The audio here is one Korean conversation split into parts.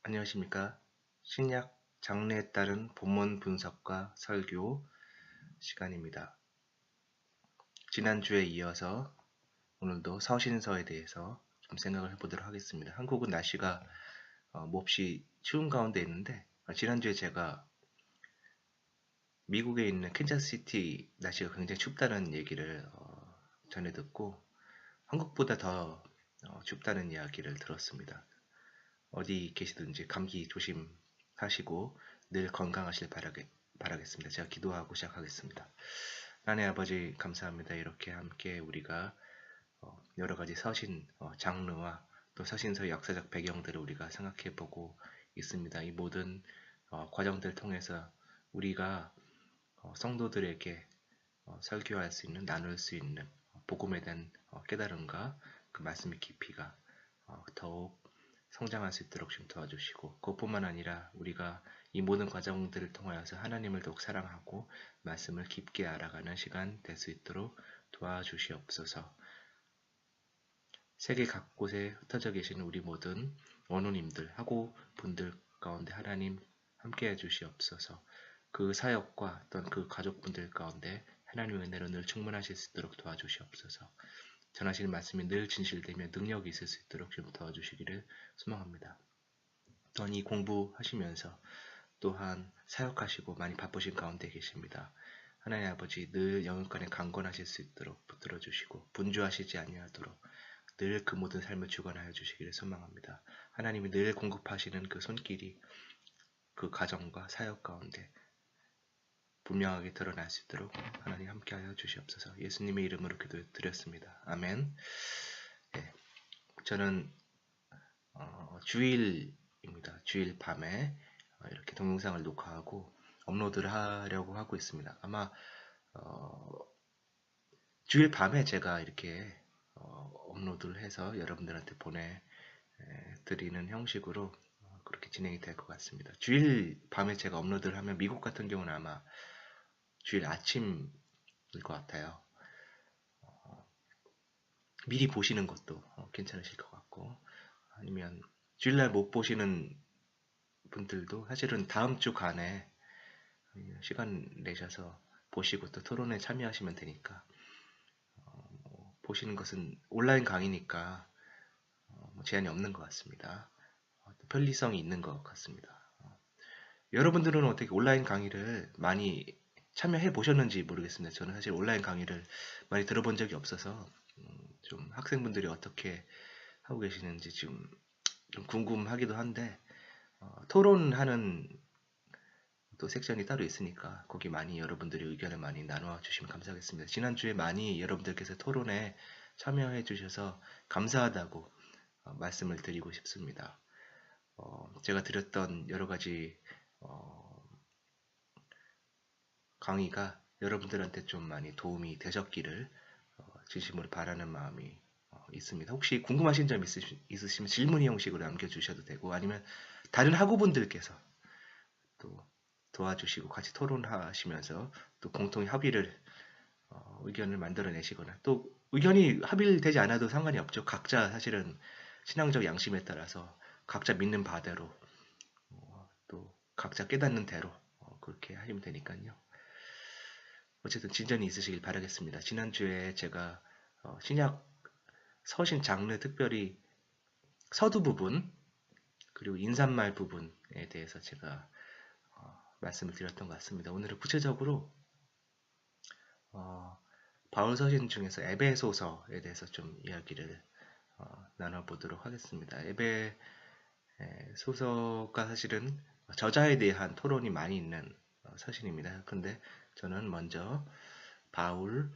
안녕하십니까. 신약 장르에 따른 본문 분석과 설교 시간입니다. 지난주에 이어서 오늘도 서신서에 대해서 좀 생각을 해보도록 하겠습니다. 한국은 날씨가 몹시 추운 가운데 있는데 지난주에 제가 미국에 있는 캔자스시티 날씨가 굉장히 춥다는 얘기를 전해 듣고 한국보다 더 춥다는 이야기를 들었습니다. 어디 계시든지 감기 조심하시고 늘 건강하실 바라겠습니다. 제가 기도하고 시작하겠습니다. 하나님 아버지 감사합니다. 이렇게 함께 우리가 여러 가지 서신 장르와 또 서신서의 역사적 배경들을 우리가 생각해 보고 있습니다. 이 모든 과정들을 통해서 우리가 성도들에게 설교할 수 있는, 나눌 수 있는 복음에 대한 깨달음과 그 말씀의 깊이가 더욱 성장할 수 있도록 좀 도와주시고, 그것뿐만 아니라 우리가 이 모든 과정들을 통하여서 하나님을 더욱 사랑하고 말씀을 깊게 알아가는 시간 될 수 있도록 도와주시옵소서. 세계 각곳에 흩어져 계신 우리 모든 원우님들, 하고 분들 가운데 하나님 함께 해주시옵소서. 그 사역과 또는 그 가족분들 가운데 하나님의 은혜로 늘 충만하실 수 있도록 도와주시옵소서. 전하시는 말씀이 늘 진실되며 능력이 있을 수 있도록 좀 도와주시기를 소망합니다. 또한 이 공부하시면서 또한 사역하시고 많이 바쁘신 가운데 계십니다. 하나님 아버지 늘 영육간에 강건하실 수 있도록 붙들어 주시고 분주하시지 아니하도록 늘 그 모든 삶을 주관하여 주시기를 소망합니다. 하나님이 늘 공급하시는 그 손길이 그 가정과 사역 가운데 분명하게 드러날 수 있도록 하나님 함께하여 주시옵소서. 예수님의 이름으로 기도드렸습니다. 아멘. 네, 저는 주일입니다. 주일 밤에 이렇게 동영상을 녹화하고 업로드를 하려고 하고 있습니다. 아마 주일 밤에 제가 이렇게 업로드를 해서 여러분들한테 보내드리는 형식으로 그렇게 진행이 될 것 같습니다. 주일 밤에 제가 업로드를 하면 미국 같은 경우는 아마 주일 아침일 것 같아요. 미리 보시는 것도 괜찮으실 것 같고, 아니면 주일날 못 보시는 분들도 사실은 다음 주 간에 시간 내셔서 보시고 또 토론에 참여하시면 되니까, 보시는 것은 온라인 강의니까 제한이 없는 것 같습니다. 편리성이 있는 것 같습니다. 여러분들은 어떻게 온라인 강의를 많이 참여해 보셨는지 모르겠습니다. 저는 사실 온라인 강의를 많이 들어본 적이 없어서 좀 학생분들이 어떻게 하고 계시는지 지금 좀 궁금하기도 한데, 토론하는 또 섹션이 따로 있으니까 거기 많이 여러분들이 의견을 많이 나눠 주시면 감사하겠습니다. 지난주에 많이 여러분들께서 토론에 참여해 주셔서 감사하다고 말씀을 드리고 싶습니다. 제가 드렸던 여러 가지 강의가 여러분들한테 좀 많이 도움이 되셨기를 진심으로 바라는 마음이 있습니다. 혹시 궁금하신 점 있으시면 질문 형식으로 남겨주셔도 되고, 아니면 다른 학우분들께서 또 도와주시고 같이 토론하시면서 또 공통 협의를 의견을 만들어내시거나, 또 의견이 합의되지 않아도 상관이 없죠. 각자 사실은 신앙적 양심에 따라서 각자 믿는 바대로 또 각자 깨닫는 대로 그렇게 하시면 되니까요. 어쨌든 진전이 있으시길 바라겠습니다. 지난주에 제가 신약 서신 장르, 특별히 서두 부분 그리고 인사말 부분에 대해서 제가 말씀을 드렸던 것 같습니다. 오늘은 구체적으로 바울 서신 중에서 에베소서에 대해서 좀 이야기를 나눠보도록 하겠습니다. 에베소서가 사실은 저자에 대한 토론이 많이 있는 서신입니다. 근데 저는 먼저 바울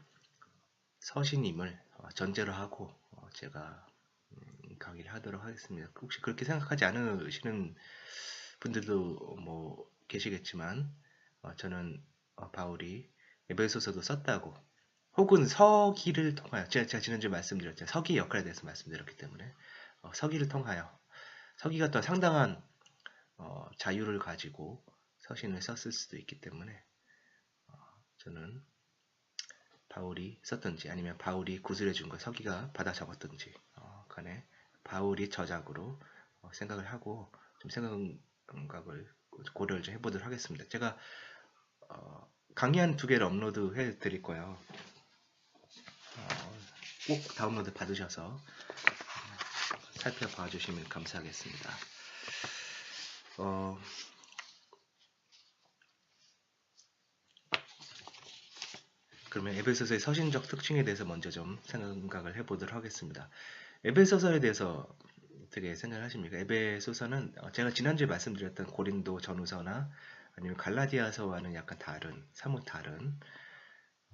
서신임을 전제로 하고 제가 강의를 하도록 하겠습니다. 혹시 그렇게 생각하지 않으시는 분들도 뭐 계시겠지만, 저는 바울이 에베소서도 썼다고, 혹은 서기를 통하여, 제가 지난주에 말씀드렸죠. 서기의 역할에 대해서 말씀드렸기 때문에 서기를 통하여, 서기가 또 상당한 자유를 가지고 서신을 썼을 수도 있기 때문에 저는 바울이 썼든지 아니면 바울이 구술해 준 걸 서기가 받아 적었든지 간에 바울이 저작으로 생각을 하고 좀 생각을 고려를 좀 해보도록 하겠습니다. 제가 강의 한 2개를 업로드 해 드릴 거예요. 꼭 다운로드 받으셔서 살펴봐 주시면 감사하겠습니다. 그러면 에베소서의 서신적 특징에 대해서 먼저 좀 생각을 해보도록 하겠습니다. 에베소서에 대해서 어떻게 생각하십니까? 에베소서는 제가 지난주에 말씀드렸던 고린도 전후서나 아니면 갈라디아서와는 약간 다른, 사뭇 다른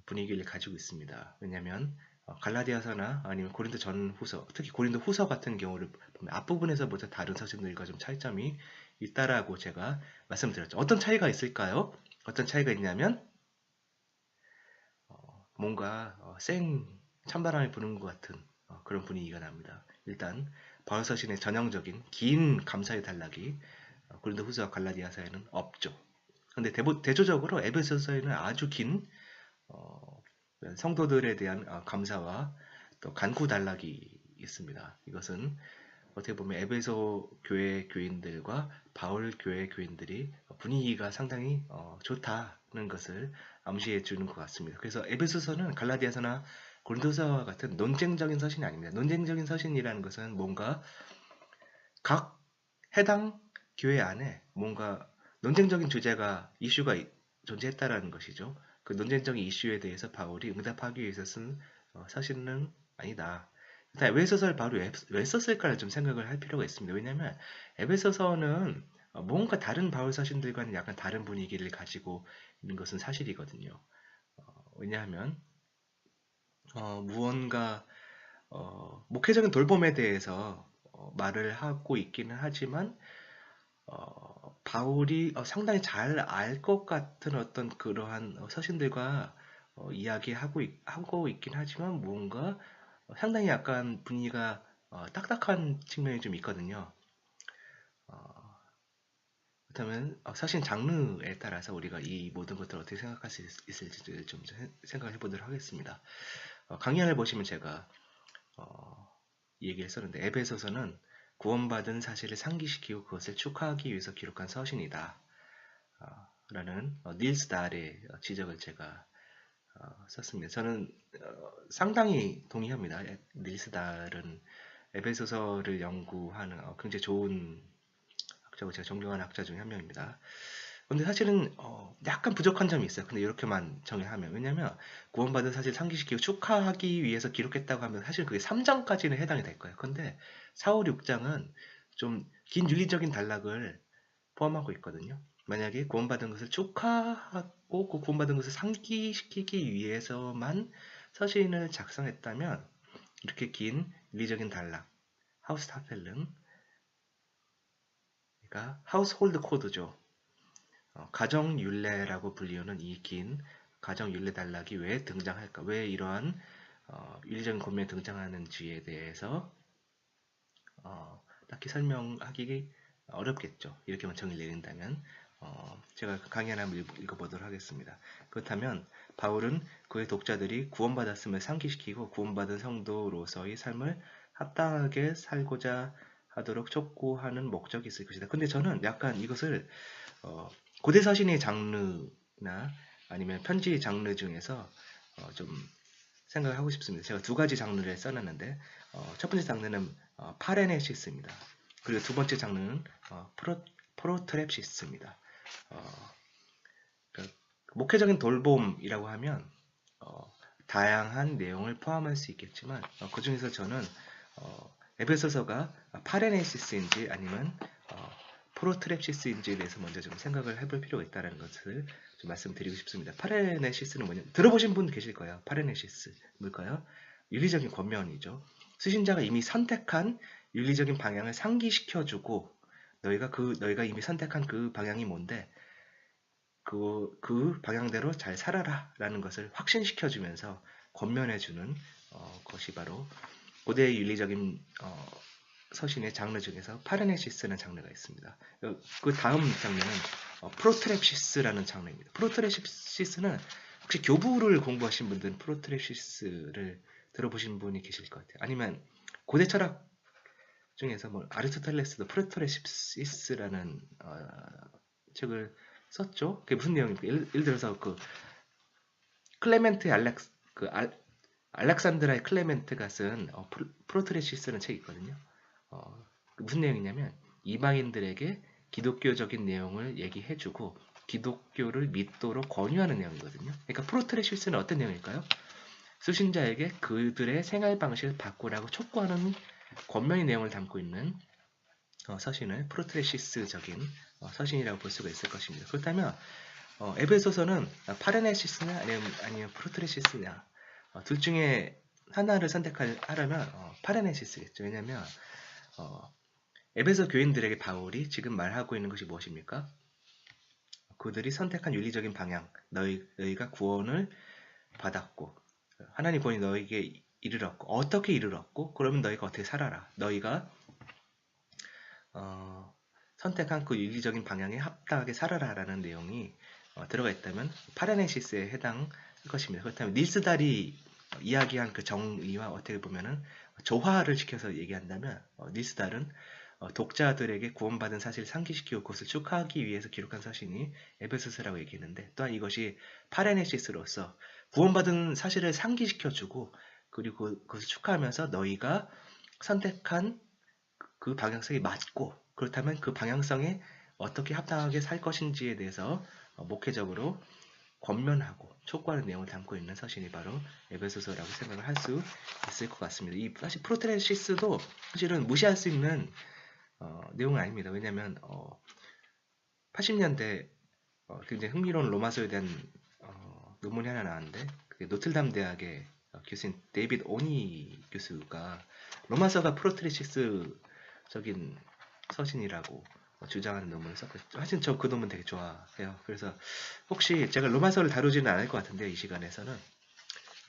분위기를 가지고 있습니다. 왜냐하면 갈라디아서나 아니면 고린도 전후서, 특히 고린도 후서 같은 경우를 보면 앞부분에서부터 다른 서신들과 좀 차이점이 있다라고 제가 말씀드렸죠. 어떤 차이가 있을까요? 어떤 차이가 있냐면 뭔가 찬바람이 부는 것 같은 그런 분위기가 납니다. 일단 바울서신의 전형적인 긴 감사의 단락이 고린도 후서와 갈라디아서에는 없죠. 근데 대조적으로 에베소서에는 아주 긴 성도들에 대한 감사와 또 간구 단락이 있습니다. 이것은 어떻게 보면 에베소 교회 교인들과 바울 교회 교인들이 분위기가 상당히 좋다는 것을 암시해 주는 것 같습니다. 그래서 에베소서는 갈라디아서나 고린도서와 같은 논쟁적인 서신이 아닙니다. 논쟁적인 서신이라는 것은 뭔가 각 해당 교회 안에 뭔가 논쟁적인 주제가 이슈가 존재했다라는 것이죠. 그 논쟁적인 이슈에 대해서 바울이 응답하기 위해서 쓴 서신은 아니다. 에베소서를 바로 왜 썼을까를 좀 생각을 할 필요가 있습니다. 왜냐하면 에베소서는 뭔가 다른 바울 서신들과는 약간 다른 분위기를 가지고 있는 것은 사실이거든요. 왜냐하면 무언가 목회적인 돌봄에 대해서 말을 하고 있기는 하지만 바울이 상당히 잘 알 것 같은 어떤 그러한 서신들과 하고 있긴 하지만 뭔가 상당히 약간 분위기가 딱딱한 측면이 좀 있거든요. 그렇다면 서신 장르에 따라서 우리가 이 모든 것들을 어떻게 생각할 수 있을지 좀 생각을 해보도록 하겠습니다. 강연을 보시면 제가 이 얘기를 썼는데 에베소서는 구원받은 사실을 상기시키고 그것을 축하하기 위해서 기록한 서신이다. 라는 닐스 달의 지적을 제가 썼습니다. 저는 상당히 동의합니다. 닐스 달은 에베소서를 연구하는 굉장히 좋은 학자고 제가 존경하는 학자 중에 한 명입니다. 근데 사실은 약간 부족한 점이 있어요. 근데 이렇게만 정의하면 왜냐면 구원받은 사실 상기시키고 축하하기 위해서 기록했다고 하면 사실 그게 3장까지는 해당이 될 거예요. 근데 4, 5, 6장은 좀 긴 윤리적인 단락을 포함하고 있거든요. 만약에 구원받은 것을 축하하고 그 구원받은 것을 상기시키기 위해서만 서신을 작성했다면 이렇게 긴 윤리적인 단락 하우스타펠른 그러니까 하우스홀드 코드죠. 가정윤례라고 불리우는 이 긴 가정윤례 단락이 왜 등장할까? 왜 이러한 윤리적인 권면에 등장하는지에 대해서 딱히 설명하기 어렵겠죠. 이렇게만 정의를 내린다면 제가 강의 하나 읽어보도록 하겠습니다. 그렇다면 바울은 그의 독자들이 구원받았음을 상기시키고 구원받은 성도로서의 삶을 합당하게 살고자 하도록 촉구하는 목적이 있을 것이다. 근데 저는 약간 이것을 고대 서신의 장르나 아니면 편지 장르 중에서 좀 생각을 하고 싶습니다. 제가 2가지 장르를 써놨는데 첫 번째 장르는 파레네시스입니다. 그리고 두 번째 장르는 프로트랩시스입니다. 그러니까 목회적인 돌봄이라고 하면 다양한 내용을 포함할 수 있겠지만 그 중에서 저는 에베소서가 파레네시스인지 아니면 프로트랩시스인지에 대해서 먼저 좀 생각을 해볼 필요가 있다는 것을 좀 말씀드리고 싶습니다. 파레네시스는 뭐냐? 들어보신 분 계실 거예요. 파레네시스 뭘까요? 윤리적인 권면이죠. 수신자가 이미 선택한 윤리적인 방향을 상기시켜주고 너희가 이미 선택한 그 방향이 뭔데 그 방향대로 잘 살아라라는 것을 확신시켜주면서 권면해주는 것이 바로 고대의 윤리적인 서신의 장르 중에서 파레네시스라는 장르가 있습니다. 그 다음 장르는 프로트랩시스라는 장르입니다. 프로트랩시스는 혹시 교부를 공부하신 분들은 프로트랩시스를 들어보신 분이 계실 것 같아요. 아니면 고대 철학 중에서 뭐 아리스토텔레스도 프로토레시스라는 책을 썼죠. 그게 무슨 내용입니까? 예를 들어서 그 클레멘트 알렉산드라의 클레멘트가 쓴 프로트레시스라는 책이 있거든요. 무슨 내용이냐면 이방인들에게 기독교적인 내용을 얘기해주고 기독교를 믿도록 권유하는 내용이거든요. 그러니까 프로트레시스는 어떤 내용일까요? 수신자에게 그들의 생활 방식을 바꾸라고 촉구하는 권면의 내용을 담고 있는 서신을 프로트레시스적인 서신이라고 볼 수가 있을 것입니다. 그렇다면 에베소서는 파레네시스냐 아니면 프로트레시스냐 둘 중에 하나를 선택하려면 파레네시스겠죠. 왜냐하면 에베소 교인들에게 바울이 지금 말하고 있는 것이 무엇입니까? 그들이 선택한 윤리적인 방향, 너희가 구원을 받았고 하나님 구원이 너에게 이르렀고 어떻게 이르렀고 그러면 너희가 어떻게 살아라. 너희가 선택한 그 윤리적인 방향에 합당하게 살아라라는 내용이 들어가 있다면 파레네시스에 해당할 것입니다. 그렇다면 닐스 달이 이야기한 그 정의와 어떻게 보면은 조화를 시켜서 얘기한다면 닐스 달은 독자들에게 구원받은 사실을 상기시키고 그것을 축하하기 위해서 기록한 서신이 에베소서라고 얘기했는데 또한 이것이 파레네시스로서 구원받은 사실을 상기시켜주고 그리고 그것을 축하하면서 너희가 선택한 그 방향성이 맞고 그렇다면 그 방향성에 어떻게 합당하게 살 것인지에 대해서 목회적으로 권면하고 촉구하는 내용을 담고 있는 서신이 바로 에베소서라고 생각을 할 수 있을 것 같습니다. 이 사실 프로테레시스도 사실은 무시할 수 있는 내용은 아닙니다. 왜냐하면 80년대 굉장히 흥미로운 로마서에 대한 논문이 하나 나왔는데 그게 노틀담 대학의 교수인 데이빗 오니 교수가 로마서가 프로테레시스적인 서신이라고 주장하는 논문을 썼거든요. 하여튼 저 그 논문 되게 좋아해요. 그래서 혹시 제가 로마서를 다루지는 않을 것 같은데 이 시간에서는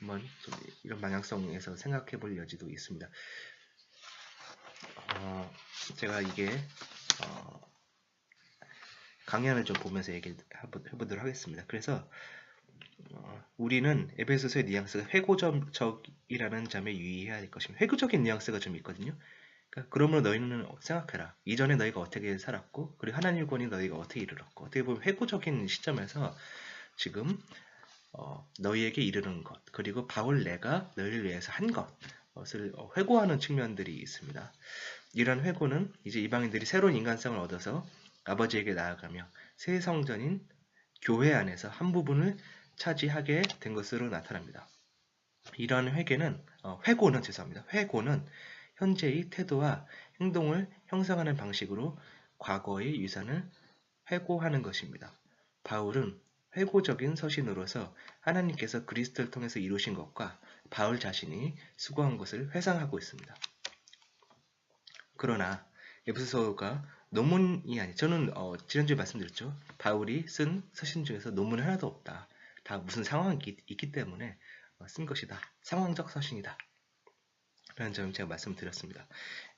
한번 좀 이런 방향성에서 생각해 볼 여지도 있습니다. 제가 이게 강연을 좀 보면서 얘기를 해보도록 하겠습니다. 그래서 우리는 에베소서의 뉘앙스가 회고적이라는 점에 유의해야 할 것입니다. 회고적인 뉘앙스가 좀 있거든요. 그러니까 그러므로 너희는 생각해라. 이전에 너희가 어떻게 살았고 그리고 하나님의 권이 너희가 어떻게 이르렀고 어떻게 보면 회고적인 시점에서 지금 너희에게 이르는 것 그리고 바울 내가 너희를 위해서 한 것을 회고하는 측면들이 있습니다. 이런 회고는 이제 이방인들이 새로운 인간성을 얻어서 아버지에게 나아가며 새 성전인 교회 안에서 한 부분을 차지하게 된 것으로 나타납니다. 이러한 회고는 현재의 태도와 행동을 형성하는 방식으로 과거의 유산을 회고하는 것입니다. 바울은 회고적인 서신으로서 하나님께서 그리스도를 통해서 이루신 것과 바울 자신이 수고한 것을 회상하고 있습니다. 그러나 에베소서가 논문이 아니 저는 지난주에 말씀드렸죠. 바울이 쓴 서신 중에서 논문은 하나도 없다. 다 무슨 상황이 있기 때문에 쓴 것이다. 상황적 서신이다. 라는 점을 제가 말씀드렸습니다.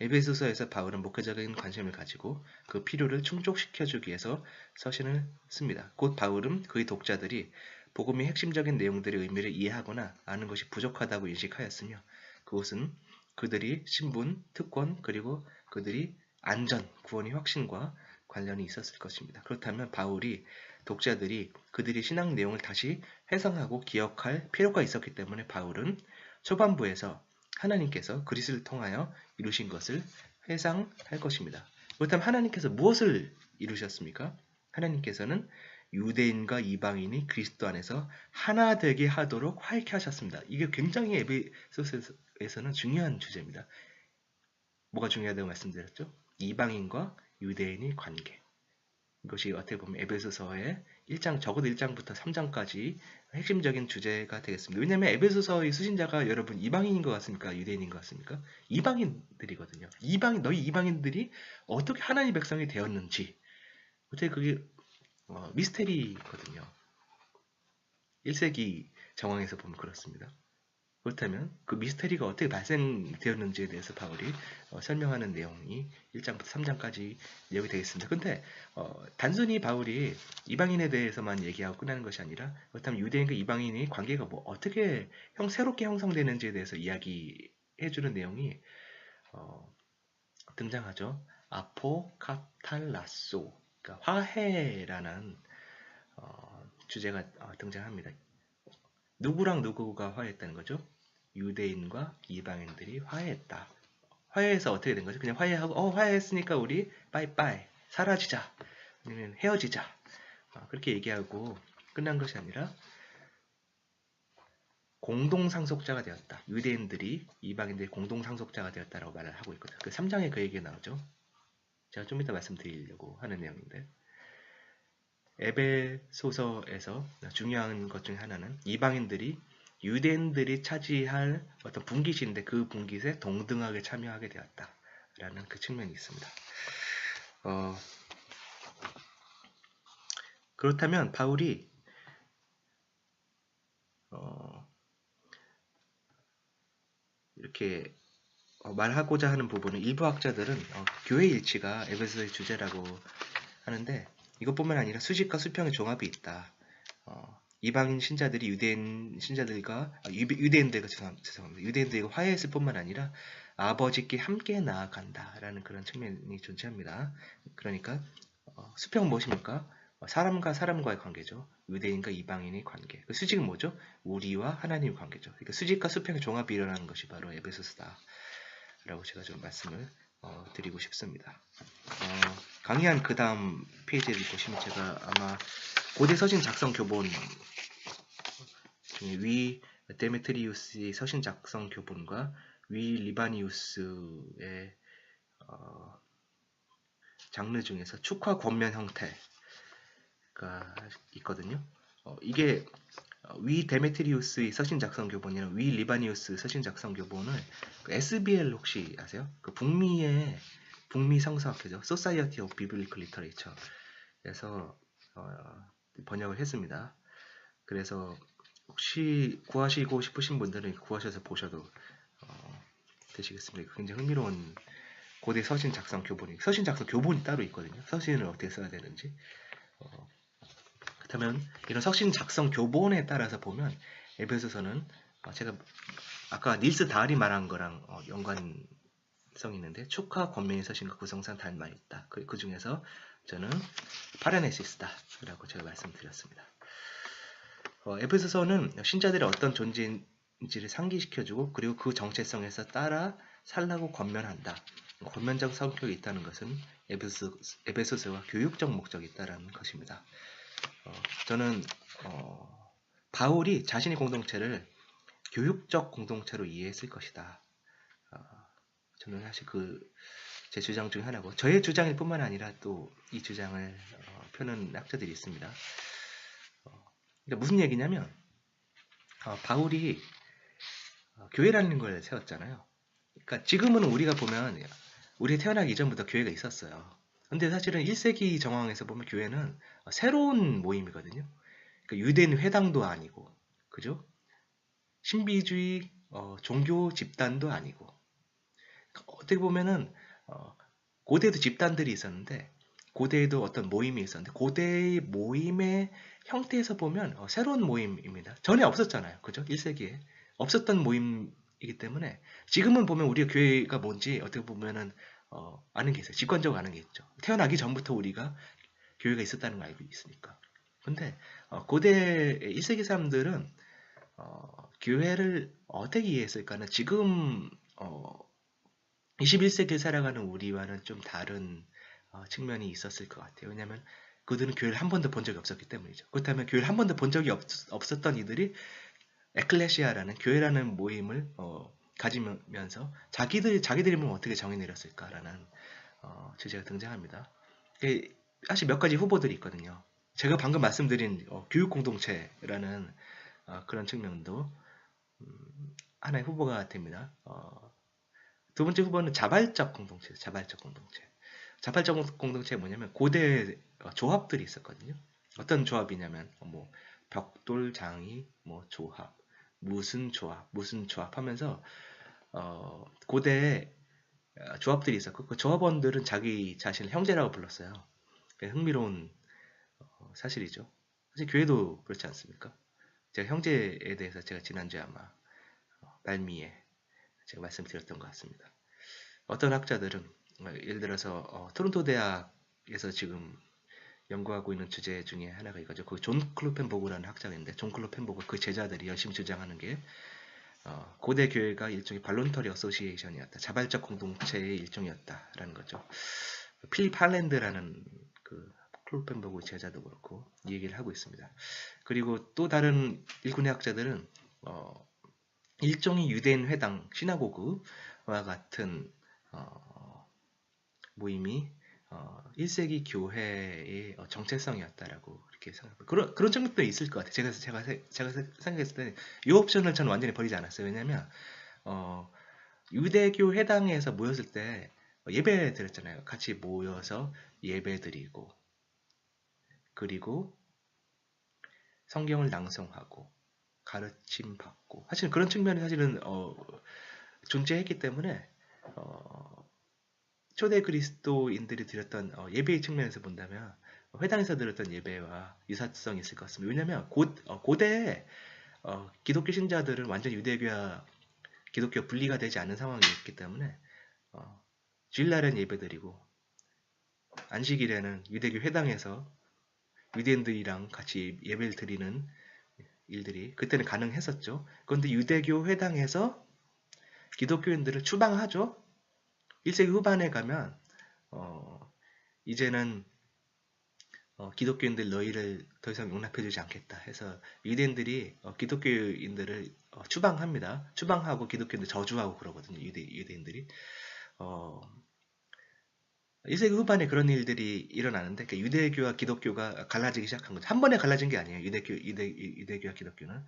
에베소서에서 바울은 목회적인 관심을 가지고 그 필요를 충족시켜주기 위해서 서신을 씁니다. 곧 바울은 그의 독자들이 복음의 핵심적인 내용들의 의미를 이해하거나 아는 것이 부족하다고 인식하였으며 그것은 그들이 신분, 특권, 그리고 그들이 안전, 구원의 확신과 관련이 있었을 것입니다. 그렇다면 바울이 독자들이 그들의 신앙 내용을 다시 회상하고 기억할 필요가 있었기 때문에 바울은 초반부에서 하나님께서 그리스도를 통하여 이루신 것을 회상할 것입니다. 그렇다면 하나님께서 무엇을 이루셨습니까? 하나님께서는 유대인과 이방인이 그리스도 안에서 하나 되게 하도록 화해케 하셨습니다. 이게 굉장히 에베소서에서는 중요한 주제입니다. 뭐가 중요하다고 말씀드렸죠? 이방인과 유대인의 관계. 이것이 어떻게 보면 에베소서의 적어도 1장부터 3장까지 핵심적인 주제가 되겠습니다. 왜냐하면 에베소서의 수신자가 여러분 이방인인 것 같습니까? 유대인인 것 같습니까? 이방인들이거든요. 너희 이방인들이 어떻게 하나님의 백성이 되었는지 어떻게 그게 미스테리거든요. 1세기 정황에서 보면 그렇습니다. 그렇다면 그 미스테리가 어떻게 발생되었는지에 대해서 바울이 설명하는 내용이 1장부터 3장까지 내용이 되겠습니다. 근데 단순히 바울이 이방인에 대해서만 얘기하고 끝나는 것이 아니라 그렇다면 유대인과 이방인의 관계가 뭐 어떻게 새롭게 형성되는지에 대해서 이야기해주는 내용이 등장하죠. 아포카탈라소, 그러니까 화해라는 주제가 등장합니다. 누구랑 누구가 화해했다는 거죠? 유대인과 이방인들이 화해했다. 화해해서 어떻게 된 거죠? 그냥 화해하고 화해했으니까 우리 빠이빠이 사라지자 아니면 헤어지자 그렇게 얘기하고 끝난 것이 아니라 공동상속자가 되었다. 유대인들이 이방인들이 공동상속자가 되었다라고 말을 하고 있거든요. 그 3장에 그 얘기가 나오죠. 제가 좀 이따 말씀드리려고 하는 내용인데 에베소서에서 중요한 것 중에 하나는 이방인들이 유대인들이 차지할 어떤 분깃인데 그 분깃에 동등하게 참여하게 되었다라는 그 측면이 있습니다. 그렇다면 바울이 이렇게 말하고자 하는 부분은 일부 학자들은 교회 일치가 에베소의 주제라고 하는데 이것뿐만 아니라 수직과 수평의 종합이 있다. 이방인 신자들이 유대인들과 죄송합니다. 유대인들과 화해했을 뿐만 아니라 아버지께 함께 나아간다라는 그런 측면이 존재합니다. 그러니까 수평은 무엇입니까? 사람과 사람과의 관계죠. 유대인과 이방인의 관계. 그 수직은 뭐죠? 우리와 하나님의 관계죠. 그러니까 수직과 수평의 종합이 일어나는 것이 바로 에베소서다. 라고 제가 좀 말씀을 드리고 싶습니다. 강의한 그 다음 페이지를 보시면 제가 아마 고대 서신 작성 교본 중에 위 데메트리우스의 서신 작성 교본과 위 리바니우스의 장르 중에서 축화 권면 형태가 있거든요. 이게 위 데메트리우스의 서신 작성 교본이랑 위 리바니우스 서신 작성 교본을 그 SBL 혹시 아세요? 그 북미 성서학회죠. Society of Biblical Literature에서 번역을 했습니다. 그래서 혹시 구하시고 싶으신 분들은 구하셔서 보셔도 되시겠습니다. 굉장히 흥미로운 고대 서신 작성 교본이 서신 작성 교본이 따로 있거든요. 서신을 어떻게 써야 되는지. 그렇다면 이런 서신 작성 교본에 따라서 보면 에베소서는 제가 아까 닐스 다알이 말한 거랑 연관성이 있는데 축하 권면의 서신과 구성상 닮아 있다. 그 중에서 저는 파레네시스다 라고 제가 말씀드렸습니다. 에베소서는 신자들의 어떤 존재인지를 상기시켜주고 그리고 그 정체성에서 따라 살라고 권면한다. 권면적 성격이 있다는 것은 에베소서와 교육적 목적이 있다는 것입니다. 저는 바울이 자신의 공동체를 교육적 공동체로 이해했을 것이다. 저는 사실 제 주장 중에 하나고 저의 주장일 뿐만 아니라 또 이 주장을 펴는 학자들이 있습니다. 그러니까 무슨 얘기냐면 바울이 교회라는 걸 세웠잖아요. 그러니까 지금은 우리가 보면 우리 태어나기 이전부터 교회가 있었어요. 근데 사실은 1세기 정황에서 보면 교회는 새로운 모임이거든요. 그러니까 유대인 회당도 아니고, 그죠? 신비주의 종교 집단도 아니고. 그러니까 어떻게 보면은 고대에도 집단들이 있었는데, 고대에도 어떤 모임이 있었는데, 고대의 모임의 형태에서 보면 새로운 모임입니다. 전에 없었잖아요, 그죠? 1세기에 없었던 모임이기 때문에 지금은 보면 우리가 교회가 뭔지 어떻게 보면은 아는 게 있어요. 직관적으로 아는 게 있죠. 태어나기 전부터 우리가 교회가 있었다는 걸 알고 있으니까. 근데 고대 1세기 사람들은 교회를 어떻게 이해했을까는 지금 21세기를 살아가는 우리와는 좀 다른 측면이 있었을 것 같아요. 왜냐하면 그들은 교회를 한 번도 본 적이 없었기 때문이죠. 그렇다면 교회를 한 번도 본 적이 없었던 이들이 에클레시아라는 교회라는 모임을 가지면서 자기들이 몸을 어떻게 정의 내렸을까라는 주제가 등장합니다. 사실 몇 가지 후보들이 있거든요. 제가 방금 말씀드린 교육 공동체라는 그런 측면도 하나의 후보가 됩니다. 두 번째 후보는 자발적 공동체. 자발적 공동체가 뭐냐면 고대 조합들이 있었거든요. 어떤 조합이냐면 뭐 벽돌 장이 조합, 무슨 조합 하면서 고대 조합들이 있었고 그 조합원들은 자기 자신을 형제라고 불렀어요. 흥미로운 사실이죠. 사실 교회도 그렇지 않습니까? 제가 형제에 대해서 제가 지난주에 아마 말미에 제가 말씀드렸던 것 같습니다. 어떤 학자들은 예를 들어서 토론토 대학에서 지금 연구하고 있는 주제 중에 하나가 이거죠. 그 존 클로펜버그라는 학자가 있는데 존 클로펜버그 그 제자들이 열심히 주장하는 게 고대 교회가 일종의 발론터리 어소시에이션이었다. 자발적 공동체의 일종이었다라는 거죠. 필립 할랜드라는 그 클로펜버그 제자도 그렇고 이 얘기를 하고 있습니다. 그리고 또 다른 일군의 학자들은 일종의 유대인 회당 시나고그와 같은 모임이 1세기 교회의 정체성이었다라고 이렇게 생각합니다. 그런 측면도 있을 것 같아요. 제가 생각했을 때 이 옵션을 저는 완전히 버리지 않았어요. 왜냐하면 유대교 회당에서 모였을 때 예배 드렸잖아요. 같이 모여서 예배 드리고 그리고 성경을 낭송하고 가르침 받고 사실 그런 측면이 사실은 존재했기 때문에 초대 그리스도인들이 드렸던 예배의 측면에서 본다면 회당에서 드렸던 예배와 유사성이 있을 것 같습니다. 왜냐하면 고대에 기독교 신자들은 완전히 유대교와 기독교 분리가 되지 않은 상황이었기 때문에 주일날엔 예배드리고 안식일에는 유대교 회당에서 유대인들이랑 같이 예배를 드리는 일들이 그때는 가능했었죠. 그런데 유대교 회당에서 기독교인들을 추방하죠. 1세기 후반에 가면 이제는 기독교인들 너희를 더 이상 용납해주지 않겠다 해서 유대인들이 기독교인들을 추방합니다. 추방하고 기독교인들 저주하고 그러거든요. 유대인들이 1세기 후반에 그런 일들이 일어나는데 유대교와 기독교가 갈라지기 시작한 거죠. 한 번에 갈라진 게 아니에요. 유대교와 기독교는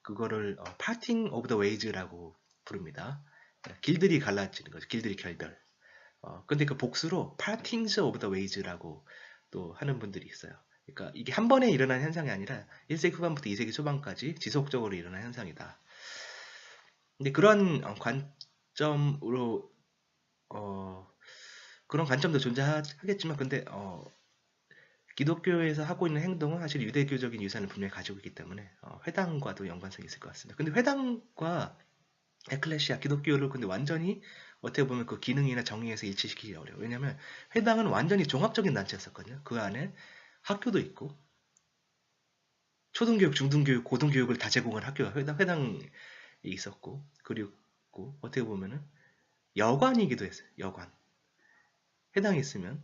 그거를 Parting of the Ways라고 부릅니다. 길들이 갈라지는 거죠. 길들이 결별. 근데 그 복수로 Partings of the Ways라고 또 하는 분들이 있어요. 그러니까 이게 한 번에 일어난 현상이 아니라 1세기 후반부터 2세기 초반까지 지속적으로 일어난 현상이다. 근데 그런 관점으로 그런 관점도 존재하겠지만 근데 기독교에서 하고 있는 행동은 사실 유대교적인 유산을 분명히 가지고 있기 때문에 회당과도 연관성이 있을 것 같습니다. 근데 회당과 에클레시아 기독교를 근데 완전히 어떻게 보면 그 기능이나 정의에서 일치시키기 어려워요. 왜냐하면 회당은 완전히 종합적인 단체였었거든요. 그 안에 학교도 있고 초등교육, 중등교육, 고등교육을 다 제공한 학교가 회당이 있었고 그리고 어떻게 보면은 여관이기도 했어요. 여관. 회당에 있으면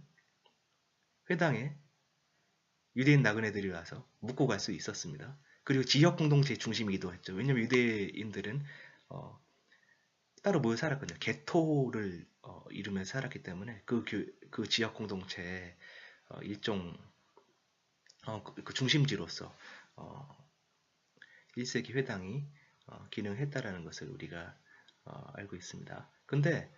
회당에 유대인 나그네들이 와서 묵고 갈 수 있었습니다. 그리고 지역 공동체의 중심이기도 했죠. 왜냐하면 유대인들은 따로 모여 살았거든요. 개토를 이루면서 살았기 때문에 그 지역 공동체의 일종 그 중심지로서 1세기 회당이 기능했다라는 것을 우리가 알고 있습니다. 근데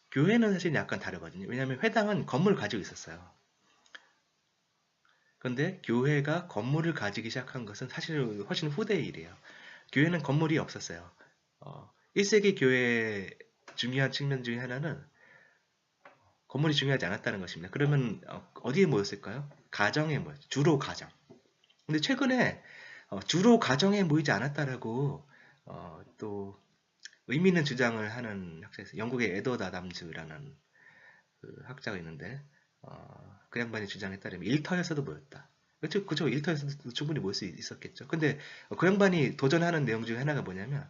교회는 사실 약간 다르거든요. 왜냐하면 회당은 건물을 가지고 있었어요. 근데 교회가 건물을 가지기 시작한 것은 사실 훨씬 후대의 일이에요. 교회는 건물이 없었어요. 1세기 교회의 중요한 측면 중에 하나는 건물이 중요하지 않았다는 것입니다. 그러면 어디에 모였을까요? 가정에 모였죠. 주로 가정. 근데 최근에 주로 가정에 모이지 않았다라고 또 의미 있는 주장을 하는 학자에서 영국의 에드워드 아담즈라는 그 학자가 있는데 그 양반이 주장에 따르면 일터에서도 모였다. 그쵸. 일터에서도 충분히 모일 수 있었겠죠. 근데 그 양반이 도전하는 내용 중에 하나가 뭐냐면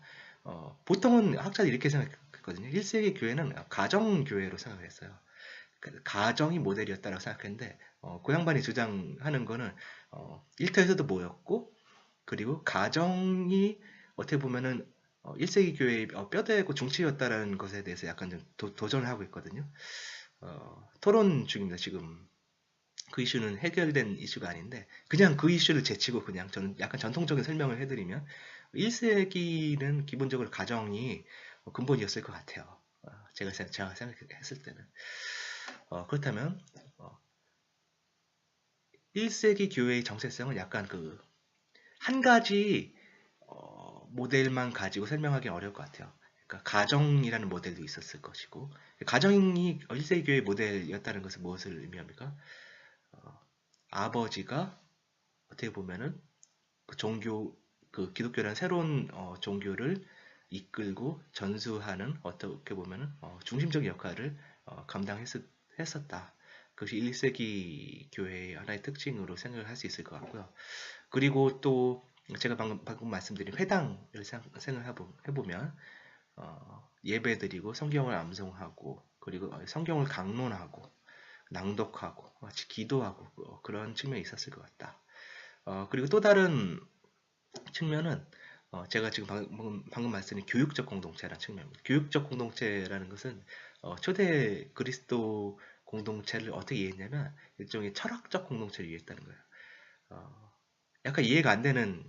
보통은 학자들이 이렇게 생각했거든요. 1세기 교회는 가정교회로 생각했어요. 가정이 모델이었다고 생각했는데 그 양반이 주장하는 거는 일터에서도 모였고 그리고 가정이 어떻게 보면은 1세기 교회의 뼈대고 중치였다라는 것에 대해서 약간 좀 도전을 하고 있거든요. 토론 중입니다. 지금 그 이슈는 해결된 이슈가 아닌데 그냥 그 이슈를 제치고 그냥 저는 약간 전통적인 설명을 해드리면 1세기는 기본적으로 가정이 근본이었을 것 같아요. 제가 생각했을 때는 그렇다면 1세기 교회의 정체성은 약간 그 한 가지 모델만 가지고 설명하기 어려울 것 같아요. 그러니까 가정이라는 모델도 있었을 것이고 가정이 1세기 교회의 모델이었다는 것은 무엇을 의미합니까? 아버지가 어떻게 보면은 그 기독교라는 새로운 종교를 이끌고 전수하는 어떻게 보면 중심적인 역할을 감당했었다. 그것이 1세기 교회의 하나의 특징으로 생각을 할 수 있을 것 같고요. 그리고 또 제가 방금 말씀드린 회당을 생각해보면 예배드리고 성경을 암송하고 그리고 성경을 강론하고 낭독하고 같이 기도하고 그런 측면이 있었을 것 같다. 그리고 또 다른 측면은 제가 지금 방금 말씀드린 교육적 공동체라는 측면입니다. 교육적 공동체라는 것은 초대 그리스도 공동체를 어떻게 이해했냐면 일종의 철학적 공동체를 이해했다는 거예요. 약간 이해가 안 되는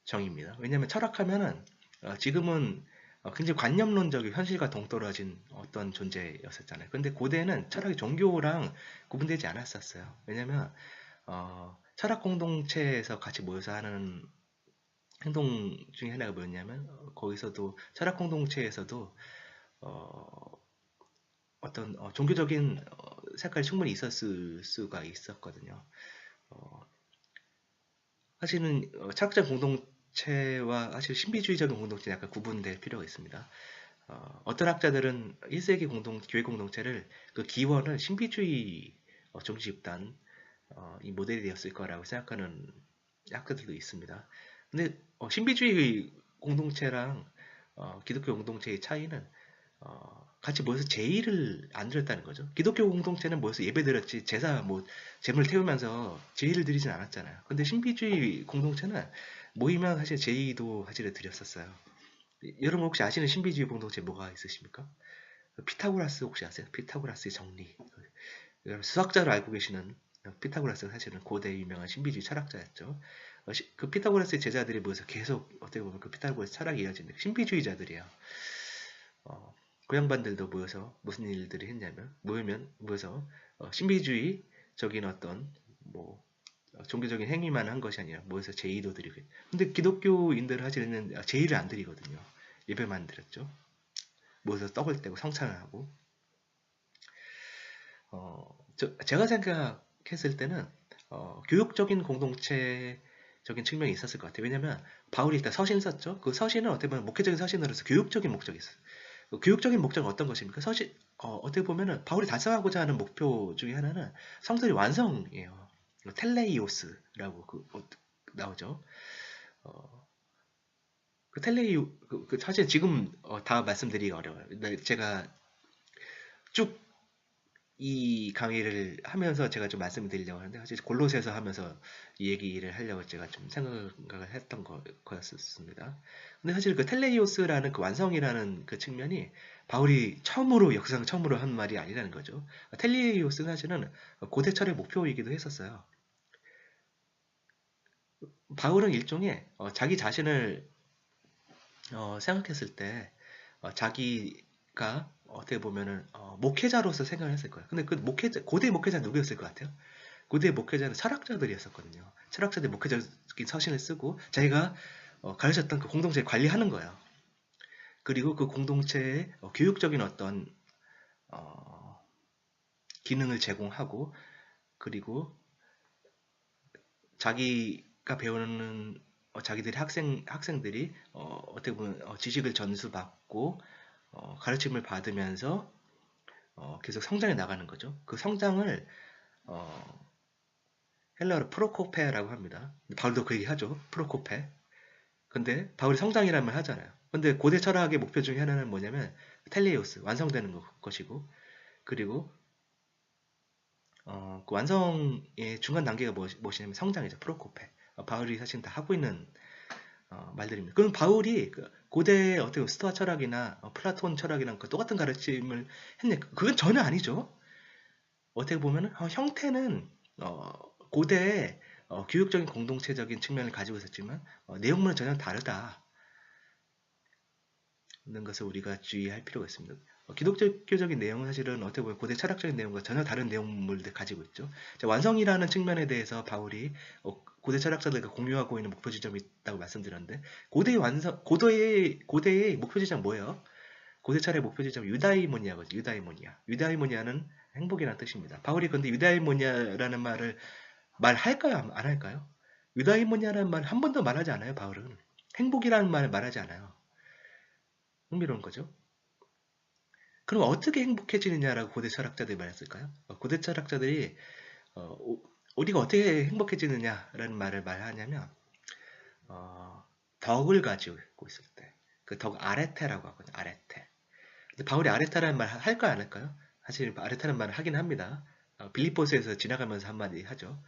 정의입니다. 왜냐하면 철학하면은 지금은 굉장히 관념론적인 현실과 동떨어진 어떤 존재였었잖아요. 근데 고대에는 철학이 종교랑 구분되지 않았었어요. 왜냐하면 철학 공동체에서 같이 모여서 하는 행동 중에 하나가 뭐였냐면 거기서도 철학 공동체에서도 어떤 종교적인 색깔이 충분히 있었을 수가 있었거든요. 사실은 철학적 공동체와 사실 신비주의적인 공동체는 약간 구분될 필요가 있습니다. 어떤 학자들은 1세기 교회 공동체를 그 기원을 신비주의 종교 집단 이 모델이 되었을 거라고 생각하는 학자들도 있습니다. 근데 신비주의 공동체랑 기독교 공동체의 차이는 같이 모여서 제의를 안 드렸다는 거죠. 기독교 공동체는 모여서 예배 드렸지 제사 제물 태우면서 제의를 드리진 않았잖아요. 근데 신비주의 공동체는 모이면 사실 제의도 사실 드렸었어요. 여러분 혹시 아시는 신비주의 공동체 뭐가 있으십니까? 피타고라스 혹시 아세요? 피타고라스의 정리. 수학자로 알고 계시는 피타고라스가 사실은 고대 유명한 신비주의 철학자였죠. 그 피타고라스의 제자들이 모여서 계속 어떻게 보면 그 피타고라스 철학이 이어지는 신비주의자들이에요. 그 양반들도 모여서 무슨 일들을 했냐면 모여서 신비주의적인 어떤 종교적인 행위만 한 것이 아니라 모여서 제의도 드리고. 근데 기독교인들은 사실은 제의를 안 드리거든요. 예배만 드렸죠. 모여서 떡을 떼고 성찬을 하고. 제가 생각했을 때는 교육적인 공동체적인 측면이 있었을 것 같아요. 왜냐면 바울이 일단 서신 썼죠. 그 서신은 어떻게 보면 목회적인 서신으로서 교육적인 목적이 있어요. 교육적인 목적은 어떤 것입니까? 서신 어떻게 보면은 바울이 달성하고자 하는 목표 중에 하나는 성도의 완성이에요. 텔레이오스라고 나오죠. 그 사실 지금 다 말씀드리기 어려워요. 제가 쭉 이 강의를 하면서 제가 좀 말씀을 드리려고 하는데 사실 골로새서 하면서 이 얘기를 하려고 제가 좀 생각을 했던 거였습니다. 근데 사실 그 텔레이오스라는 그 완성이라는 그 측면이 바울이 역사상 처음으로 한 말이 아니라는 거죠. 텔레이오스는 사실은 고대 철의 목표이기도 했었어요. 바울은 일종의 자기 자신을 생각했을 때 자기가 어떻게 보면은 목회자로서 생각을 했을 거예요. 근데 그 고대 목회자 누구였을 것 같아요? 고대 목회자는 철학자들이었었거든요. 철학자들이 목회적인 서신을 쓰고 자기가 가르쳤던 그 공동체를 관리하는 거예요. 그리고 그 공동체의 교육적인 어떤 기능을 제공하고 그리고 자기가 배우는 자기들이 학생들이 어떻게 보면 지식을 전수받고 가르침을 받으면서 계속 성장해 나가는 거죠. 그 성장을 헬라어로 프로코페라고 합니다. 바울도 그 얘기 하죠. 프로코페. 근데 바울이 성장이라는 말 하잖아요. 근데 고대 철학의 목표 중에 하나는 뭐냐면 텔레이오스, 완성되는 것이고 그리고 그 완성의 중간 단계가 무엇이냐면 성장이죠. 프로코페. 바울이 사실 다 하고 있는 말들입니다. 그럼 바울이 고대 어떻게 스토아 철학이나 플라톤 철학이랑 똑같은 가르침을 했네? 그건 전혀 아니죠. 어떻게 보면 형태는 고대의 교육적인 공동체적인 측면을 가지고 있었지만 내용물은 전혀 다르다. 는 것을 우리가 주의할 필요가 있습니다. 기독교적인 내용은 사실은 어떻게 보면 고대 철학적인 내용과 전혀 다른 내용물들 가지고 있죠. 완성이라는 측면에 대해서 바울이 고대 철학자들과 공유하고 있는 목표 지점이 있다고 말씀드렸는데 고대의 목표 지점 뭐예요? 고대 철의 목표 지점 유다이모니아거든요. 유다이모니아는 행복이라는 뜻입니다. 바울이 근데 유다이모니아라는 말을 말할까요? 안 할까요? 유다이모니아라는 말 한 번도 말하지 않아요. 바울은 행복이라는 말을 말하지 않아요. 흥미로운 거죠. 그럼 어떻게 행복해지느냐라고 고대 철학자들이 말했을까요? 고대 철학자들이 우리가 어떻게 행복해지느냐라는 말을 말하냐면 덕을 가지고 있을 때, 그 덕 아레테라고 하거든요. 아레테. 근데 바울이 아레타라는 말 할까요, 안 할까요? 사실 아레타라는 말을 하긴 합니다. 빌립보스에서 지나가면서 한마디 하죠.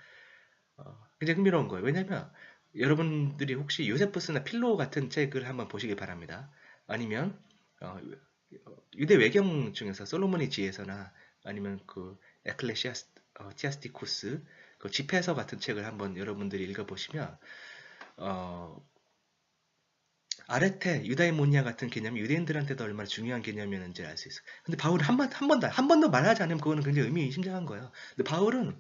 굉장히 흥미로운 거예요. 왜냐면 여러분들이 혹시 요세푸스나 필로 같은 책을 한번 보시기 바랍니다. 아니면 유대 외경 중에서 솔로몬의 지혜서나 아니면 그 에클레시아스티쿠스 그 집회서 같은 책을 한번 여러분들이 읽어보시면 아레테, 유다이모니아 같은 개념이 유대인들한테도 얼마나 중요한 개념이었는지 알 수 있어요. 근데 바울은 한 번도 말하지 않으면 그거는 굉장히 의미심장한 거예요. 근데 바울은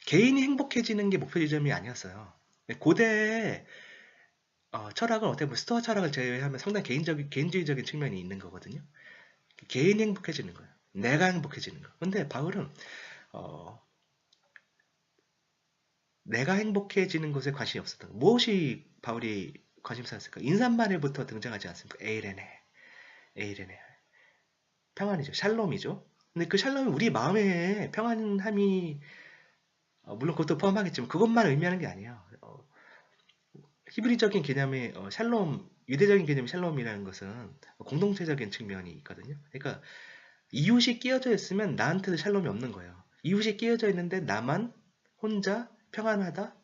개인이 행복해지는 게 목표 지점이 아니었어요. 고대의 철학은 어떻게 보면 스토아 철학을 제외하면 상당히 개인주의적인 측면이 있는 거거든요. 개인이 행복해지는 거예요. 내가 행복해지는 거. 근데 바울은 내가 행복해지는 것에 관심이 없었던 거예요. 무엇이 바울이 관심사였을까? 인사말에부터 등장하지 않습니까? 에이레네. 평안이죠. 샬롬이죠. 근데 그 샬롬이 우리 마음의 평안함이 물론 그것도 포함하겠지만 그것만 의미하는 게 아니에요. 히브리적인 개념의 샬롬, 유대적인 개념의 샬롬이라는 것은 공동체적인 측면이 있거든요. 그러니까 이웃이 끼어져 있으면 나한테도 샬롬이 없는 거예요. 이웃이 끼어져 있는데 나만 혼자 평안하다,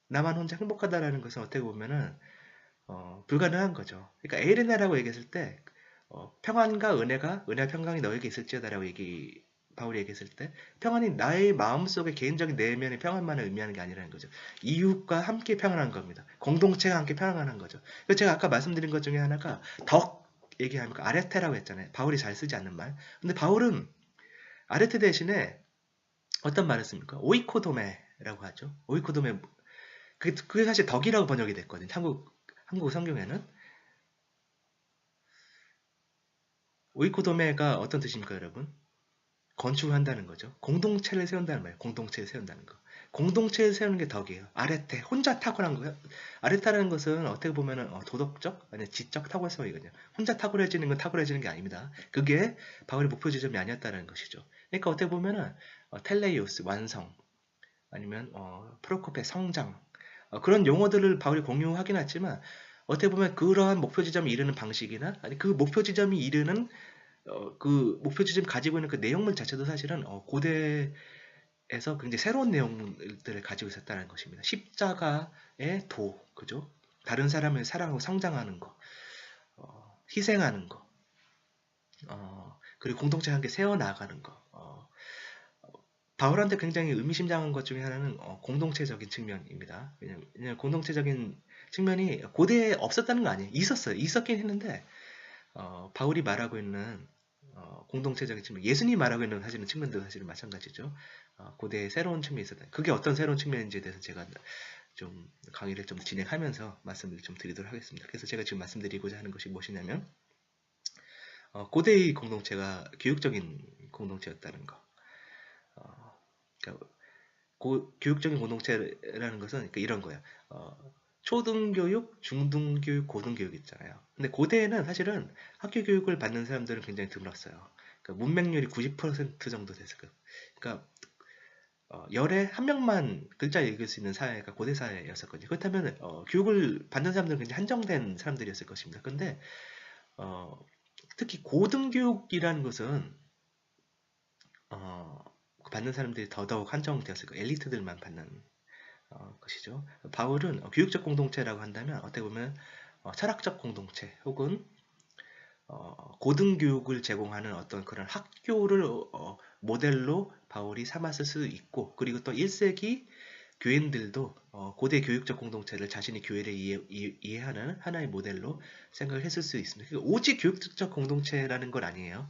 나만 혼자 행복하다라는 것은 어떻게 보면은 불가능한 거죠. 그러니까 에이레네라고 얘기했을 때 평안과 은혜와 평강이 너에게 있을지어다라고 바울이 얘기했을 때 평안이 나의 마음속의 개인적인 내면의 평안만을 의미하는 게 아니라는 거죠. 이웃과 함께 평안한 겁니다. 공동체가 함께 평안한 거죠. 그래서 제가 아까 말씀드린 것 중에 하나가 덕 얘기하면 아레테라고 했잖아요. 바울이 잘 쓰지 않는 말. 근데 바울은 아레테 대신에 어떤 말을 씁니까? 오이코도메라고 하죠. 오이코도메. 그게 사실 덕이라고 번역이 됐거든요. 한국 성경에는. 오이코도메가 어떤 뜻입니까, 여러분? 건축한다는 거죠. 공동체를 세운다는 말이에요. 공동체를 세운다는 거. 공동체를 세우는 게 덕이에요. 아레테, 혼자 탁월한 거예요. 아레테라는 것은 어떻게 보면 도덕적, 아니 지적 탁월성이거든요. 혼자 탁월해지는 건 탁월해지는 게 아닙니다. 그게 바울의 목표 지점이 아니었다는 것이죠. 그러니까 어떻게 보면은 텔레이오스, 완성, 아니면 프로코페, 성장, 그런 용어들을 바울이 공유하긴 했지만 어떻게 보면 그러한 목표 지점이 이르는 방식이나 아니 그 목표 지점이 이르는 그 목표 지점 가지고 있는 그 내용물 자체도 사실은 고대에서 굉장히 새로운 내용들을 가지고 있었다는 것입니다. 십자가의 도, 그죠? 다른 사람을 사랑하고 성장하는 거, 희생하는 거, 그리고 공동체와 함께 세워나가는 거. 바울한테 굉장히 의미심장한 것 중에 하나는 공동체적인 측면입니다. 왜냐면 공동체적인 측면이 고대에 없었다는 거 아니에요. 있었어요. 있었긴 했는데 바울이 말하고 있는 공동체적인 측면, 예수님이 말하고 있는 사실은 측면도 사실은 마찬가지죠. 고대의 새로운 측면이 있었다. 그게 어떤 새로운 측면인지에 대해서 제가 좀 강의를 좀 진행하면서 말씀을 좀 드리도록 하겠습니다. 그래서 제가 지금 말씀드리고자 하는 것이 무엇이냐면 고대의 공동체가 교육적인 공동체였다는 거. 그러니까 교육적인 공동체라는 것은 그러니까 이런 거예요. 초등교육, 중등교육, 고등교육 있잖아요. 근데 고대에는 사실은 학교 교육을 받는 사람들은 굉장히 드물었어요. 그러니까 문맹률이 90% 정도 됐을 거예요. 그러니까 열에 한 명만 글자 읽을 수 있는 사회가 고대 사회였었거든요. 그렇다면 교육을 받는 사람들은 굉장히 한정된 사람들이었을 것입니다. 근데 특히 고등교육이라는 것은 받는 사람들이 더더욱 한정되었을 거예요. 엘리트들만 받는 것이죠. 바울은 교육적 공동체라고 한다면 어떻게 보면 철학적 공동체 혹은 고등교육을 제공하는 어떤 그런 학교를 모델로 바울이 삼았을 수 있고, 그리고 또 1세기 교인들도 고대 교육적 공동체를 자신의 교회를 이해하는 하나의 모델로 생각을 했을 수 있습니다. 그러니까 오직 교육적 공동체라는 건 아니에요.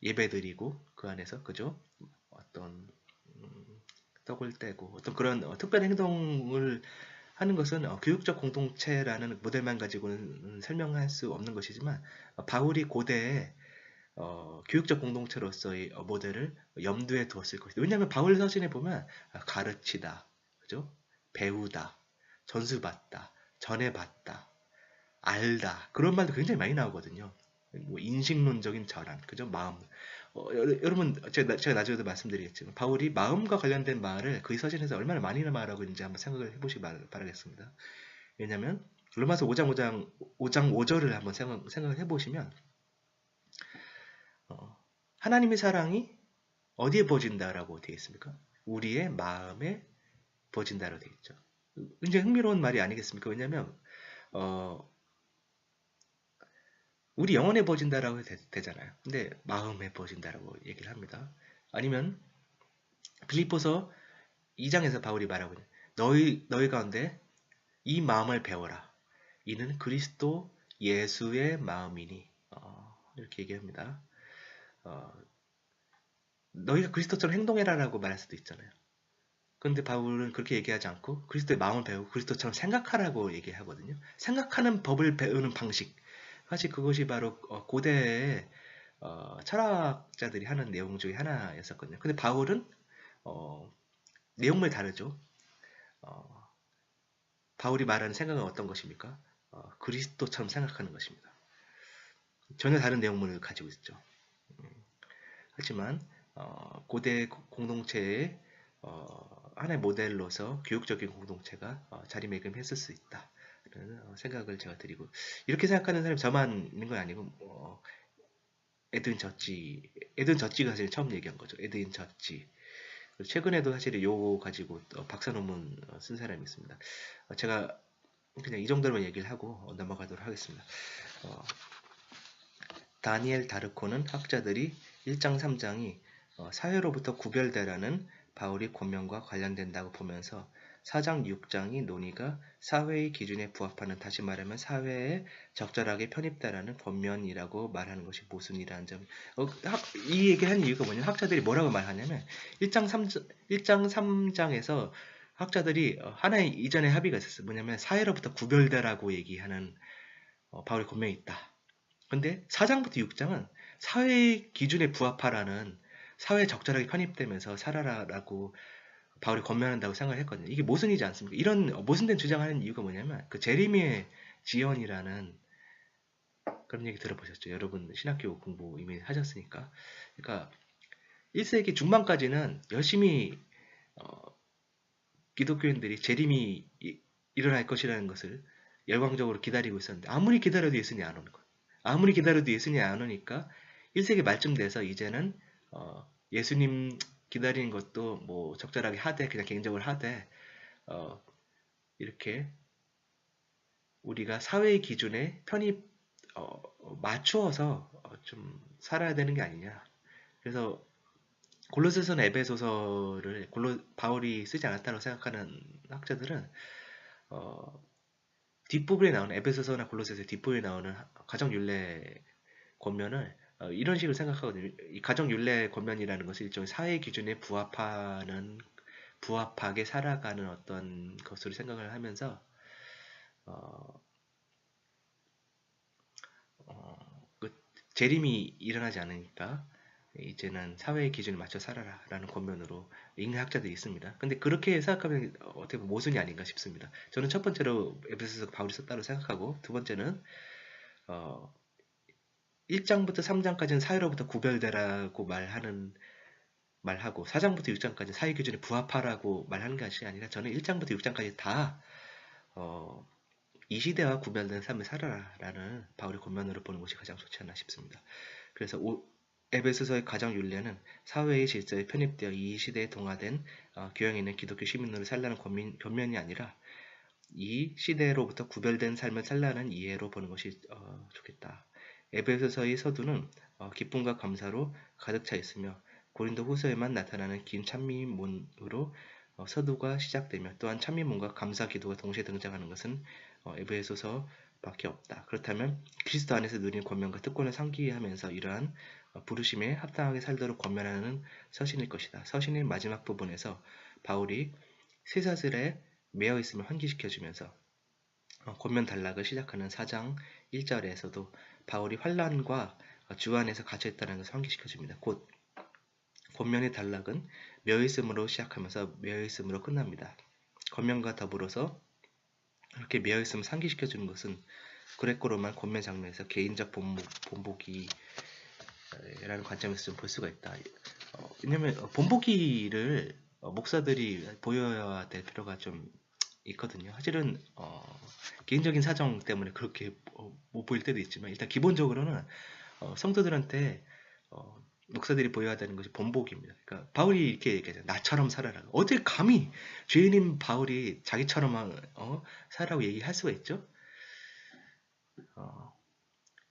예배드리고 그 안에서 그죠? 어떤 떡을 떼고 어떤 그런 특별한 행동을 하는 것은 교육적 공동체라는 모델만 가지고는 설명할 수 없는 것이지만 바울이 고대에 교육적 공동체로서의 모델을 염두에 두었을 것이다. 왜냐하면 바울 서신에 보면 가르치다, 그죠? 배우다, 전수받다, 전해받다, 알다. 그런 말도 굉장히 많이 나오거든요. 뭐 인식론적인 전환, 그죠? 마음. 여러분, 제가 나중에도 말씀드리겠지만, 바울이 마음과 관련된 말을 그 서신에서 얼마나 많이 말하고 있는지 한번 생각을 해보시기 바라겠습니다. 왜냐면, 로마서 5장 5절을 한번 생각을 해보시면, 하나님의 사랑이 어디에 부어진다라고 되어 있습니까? 우리의 마음에 부어진다라고 되어 있죠. 굉장히 흥미로운 말이 아니겠습니까? 왜냐면, 우리 영혼에 부어진다라고 되잖아요. 근데 마음에 부어진다라고 얘기를 합니다. 아니면 빌립보서 2장에서 바울이 말하고 있는 너희 가운데 이 마음을 배워라. 이는 그리스도 예수의 마음이니 이렇게 얘기합니다. 너희가 그리스도처럼 행동해라라고 말할 수도 있잖아요. 그런데 바울은 그렇게 얘기하지 않고 그리스도의 마음을 배우고 그리스도처럼 생각하라고 얘기하거든요. 생각하는 법을 배우는 방식. 사실 그것이 바로 고대의 철학자들이 하는 내용 중에 하나였었거든요. 근데 바울은 내용물 다르죠. 바울이 말하는 생각은 어떤 것입니까? 그리스도처럼 생각하는 것입니다. 전혀 다른 내용물을 가지고 있죠. 하지만 고대 공동체의 하나의 모델로서 교육적인 공동체가 자리매김했을 수 있다. 라는 생각을 제가 드리고 이렇게 생각하는 사람이 저만 있는 건 아니고 에드윈 저지가 사실 처음 얘기한 거죠. 에드윈 저지. 최근에도 사실 요거 가지고 박사 논문 쓴 사람이 있습니다. 제가 그냥 이 정도로만 얘기를 하고 넘어가도록 하겠습니다. 다니엘 다르코는 학자들이 1장 3장이 사회로부터 구별되라는 바울의 권면과 관련된다고 보면서 4장 6장이 논의가 사회의 기준에 부합하는, 다시 말하면 사회에 적절하게 편입되라는 권면이라고 말하는 것이 모순이라는 점. 이 얘기를 한 이유가 뭐냐면 학자들이 뭐라고 말하냐면 1장 3장에서 학자들이 하나의 이전의 합의가 있었어요. 뭐냐면 사회로부터 구별되라고 얘기하는 바울의 권면이 있다. 근데 4장부터 6장은 사회의 기준에 부합하라는, 사회에 적절하게 편입되면서 살아라라고 바울이 권면한다고 생각을 했거든요. 이게 모순이지 않습니까? 이런 모순된 주장하는 이유가 뭐냐면 그 제리미의 지연이라는 그런 얘기 들어보셨죠? 여러분 신학교 공부 이미 하셨으니까. 그러니까 1세기 중반까지는 열심히 기독교인들이 재림이 일어날 것이라는 것을 열광적으로 기다리고 있었는데 아무리 기다려도 예수님이 안 오는 거예요. 아무리 기다려도 예수님이 안 오니까 1세기 말쯤 돼서 이제는 예수님 기다리는 것도 뭐 적절하게 하되 그냥 개인적으로 하되 이렇게 우리가 사회의 기준에 편입 맞추어서 좀 살아야 되는 게 아니냐. 그래서 골로새서나 에베소서를 바울이 쓰지 않았다고 생각하는 학자들은 뒷부분에 나오는 에베소서나 골로새서 뒷부분에 나오는 가정윤례 권면을 이런 식으로 생각하거든요. 이 가정윤례 권면이라는 것은 일종의 사회 기준에 부합하게 살아가는 어떤 것으로 생각을 하면서 그 재림이 일어나지 않으니까 이제는 사회의 기준에 맞춰 살아라 라는 권면으로 읽는 학자들이 있습니다. 근데 그렇게 생각하면 어떻게 보면 모순이 아닌가 싶습니다. 저는 첫 번째로 에베소서 바울이 썼다고 생각하고, 두 번째는 1장부터 3장까지는 사회로부터 구별되라고 말하고 4장부터 6장까지 사회 기준에 부합하라고 말하는 것이 아니라, 저는 1장부터 6장까지 다 이 시대와 구별된 삶을 살아라라는 바울의 권면으로 보는 것이 가장 좋지 않나 싶습니다. 그래서 에베소서의 가정 윤례는 사회의 질서에 편입되어 이 시대에 동화된 교양에 있는 기독교 시민으로 살라는 권면이 아니라 이 시대로부터 구별된 삶을 살라는 이해로 보는 것이 좋겠다. 에베소서의 서두는 기쁨과 감사로 가득 차 있으며 고린도 후서에만 나타나는 긴 찬미문으로 서두가 시작되며, 또한 찬미문과 감사 기도가 동시에 등장하는 것은 에베소서밖에 없다. 그렇다면 그리스도 안에서 누린 권면과 특권을 상기하면서 이러한 부르심에 합당하게 살도록 권면하는 서신일 것이다. 서신의 마지막 부분에서 바울이 쇠사슬에 매어 있음을 환기시켜주면서 권면 단락을 시작하는 4장 1절에서도 바울이 환난과 주 안에서 갇혀있다는 것을 환기시켜줍니다. 곧 권면의 단락은 매어있음으로 시작하면서 매어있음으로 끝납니다. 권면과 더불어서 이렇게 매어있음을 상기시켜주는 것은 그레코로만 권면 장면에서 개인적 본보기라는 관점에서 좀 볼 수가 있다. 왜냐면 본보기를 목사들이 보여야 될 필요가 좀 있거든요. 사실은 개인적인 사정 때문에 그렇게 못 보일 때도 있지만 일단 기본적으로는 성도들한테 목사들이 보여야 되는 것이 본보기입니다. 그러니까 바울이 이렇게 얘기하잖아요. 나처럼 살아라. 어떻게 감히 죄인인 바울이 자기처럼 살라고 얘기할 수가 있죠?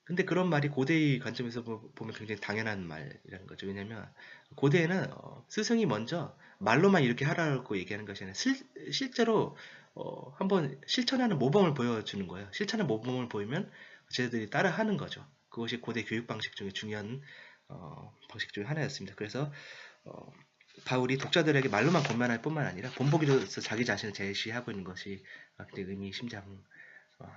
근데 그런 말이 고대의 관점에서 보면 굉장히 당연한 말이라는 거죠. 왜냐면 고대에는 스승이 먼저 말로만 이렇게 하라고 얘기하는 것이 아니라 실제로 한번 실천하는 모범을 보여주는 거예요. 실천하는 모범을 보이면 쟤들이 따라하는 거죠. 그것이 고대 교육 방식 중에 중요한 방식 중에 하나였습니다. 그래서 바울이 독자들에게 말로만 권면할 뿐만 아니라 본보기로서 자기 자신을 제시하고 있는 것이 굉장히 의미심장한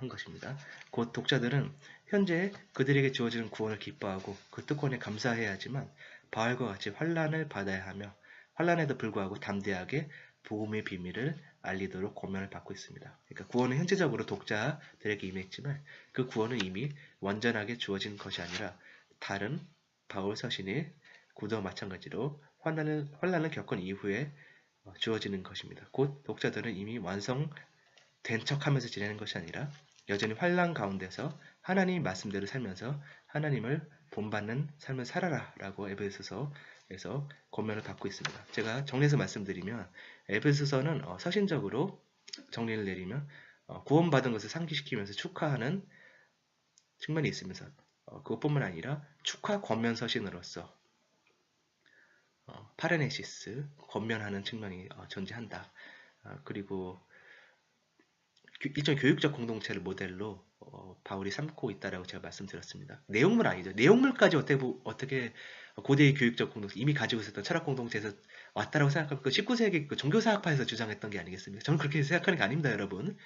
것입니다. 곧 독자들은 현재 그들에게 주어지는 구원을 기뻐하고 그 특권에 감사해야 하지만 바울과 같이 환난을 받아야 하며 환난에도 불구하고 담대하게 복음의 비밀을 알리도록 권면을 받고 있습니다. 그러니까 구원은 현재적으로 독자들에게 임했지만 그 구원은 이미 완전하게 주어진 것이 아니라 다른 바울 서신의 구도와 마찬가지로 환난을 겪은 이후에 주어지는 것입니다. 곧 독자들은 이미 완성된 척하면서 지내는 것이 아니라 여전히 환난 가운데서 하나님 말씀대로 살면서 하나님을 본받는 삶을 살아라 라고 에베소서에서 권면을 받고 있습니다. 제가 정리해서 말씀드리면 에베소서는 서신적으로 정리를 내리면 구원받은 것을 상기시키면서 축하하는 측면이 있으면서 그것뿐만 아니라 축하 권면 서신으로서 파레네시스 권면하는 측면이 존재한다. 그리고 일종의 교육적 공동체를 모델로 바울이 삼고 있다라고 제가 말씀드렸습니다. 내용물 아니죠. 내용물까지 어떻게 고대의 교육적 공동체 이미 가지고 있었던 철학 공동체에서 왔다라고 생각하면 그 19세기 그 종교사학파에서 주장했던 게 아니겠습니까? 저는 그렇게 생각하는 게 아닙니다, 여러분.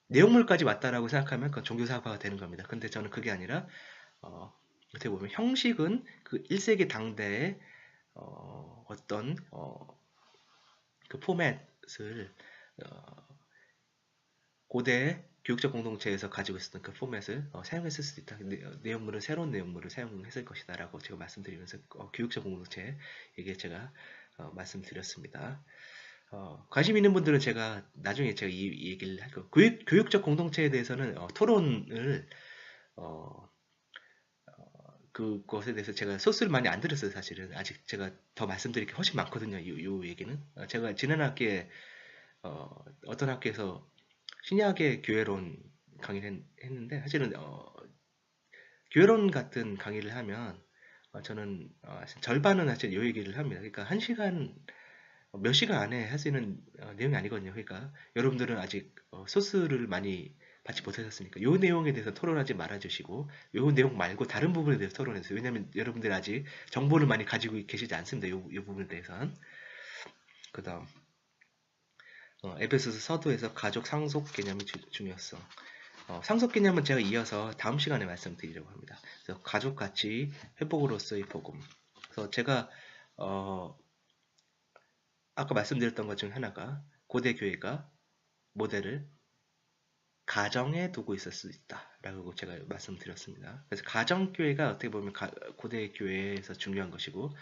내용물까지 왔다라고 생각하면 그건 종교사학파가 되는 겁니다. 근데 저는 그게 아니라 어떻게 보면 형식은 그 1세기 당대의 어떤 그 포맷을 고대 교육적 공동체에서 가지고 있었던 그 포맷을 사용했을 수도 있다. 내용물은 새로운 내용물을 사용했을 것이다 라고 제가 말씀드리면서 교육적 공동체에게 제가 말씀드렸습니다. 관심 있는 분들은 제가 나중에 제가 이 얘기를 할 거예요. 교육적 공동체에 대해서는 토론을 그것에 대해서 제가 소스를 많이 안 들었어요. 사실은 아직 제가 더 말씀드릴 게 훨씬 많거든요. 이 얘기는 제가 지난 학기에 어떤 학교에서 신약의 교회론 강의를 했는데 사실은 교회론 같은 강의를 하면 저는 절반은 사실 이 얘기를 합니다. 그러니까 한 시간 몇 시간 안에 할 수 있는 내용이 아니거든요. 그러니까 여러분들은 아직 소스를 많이 받지 못하셨으니까 이 내용에 대해서 토론하지 말아주시고 이 내용 말고 다른 부분에 대해서 토론해주세요. 왜냐하면 여러분들 아직 정보를 많이 가지고 계시지 않습니다. 이 부분에 대해서는. 그 다음 에베소서 서두에서 가족 상속 개념의 중요성. 상속 개념은 제가 이어서 다음 시간에 말씀드리려고 합니다. 그래서 가족 가치 회복으로서의 복음. 그래서 제가 아까 말씀드렸던 것 중에 하나가 고대 교회가 모델을 가정에 두고 있을 수 있다라고 제가 말씀드렸습니다. 그래서 가정교회가 어떻게 보면 고대 교회에서 중요한 것이고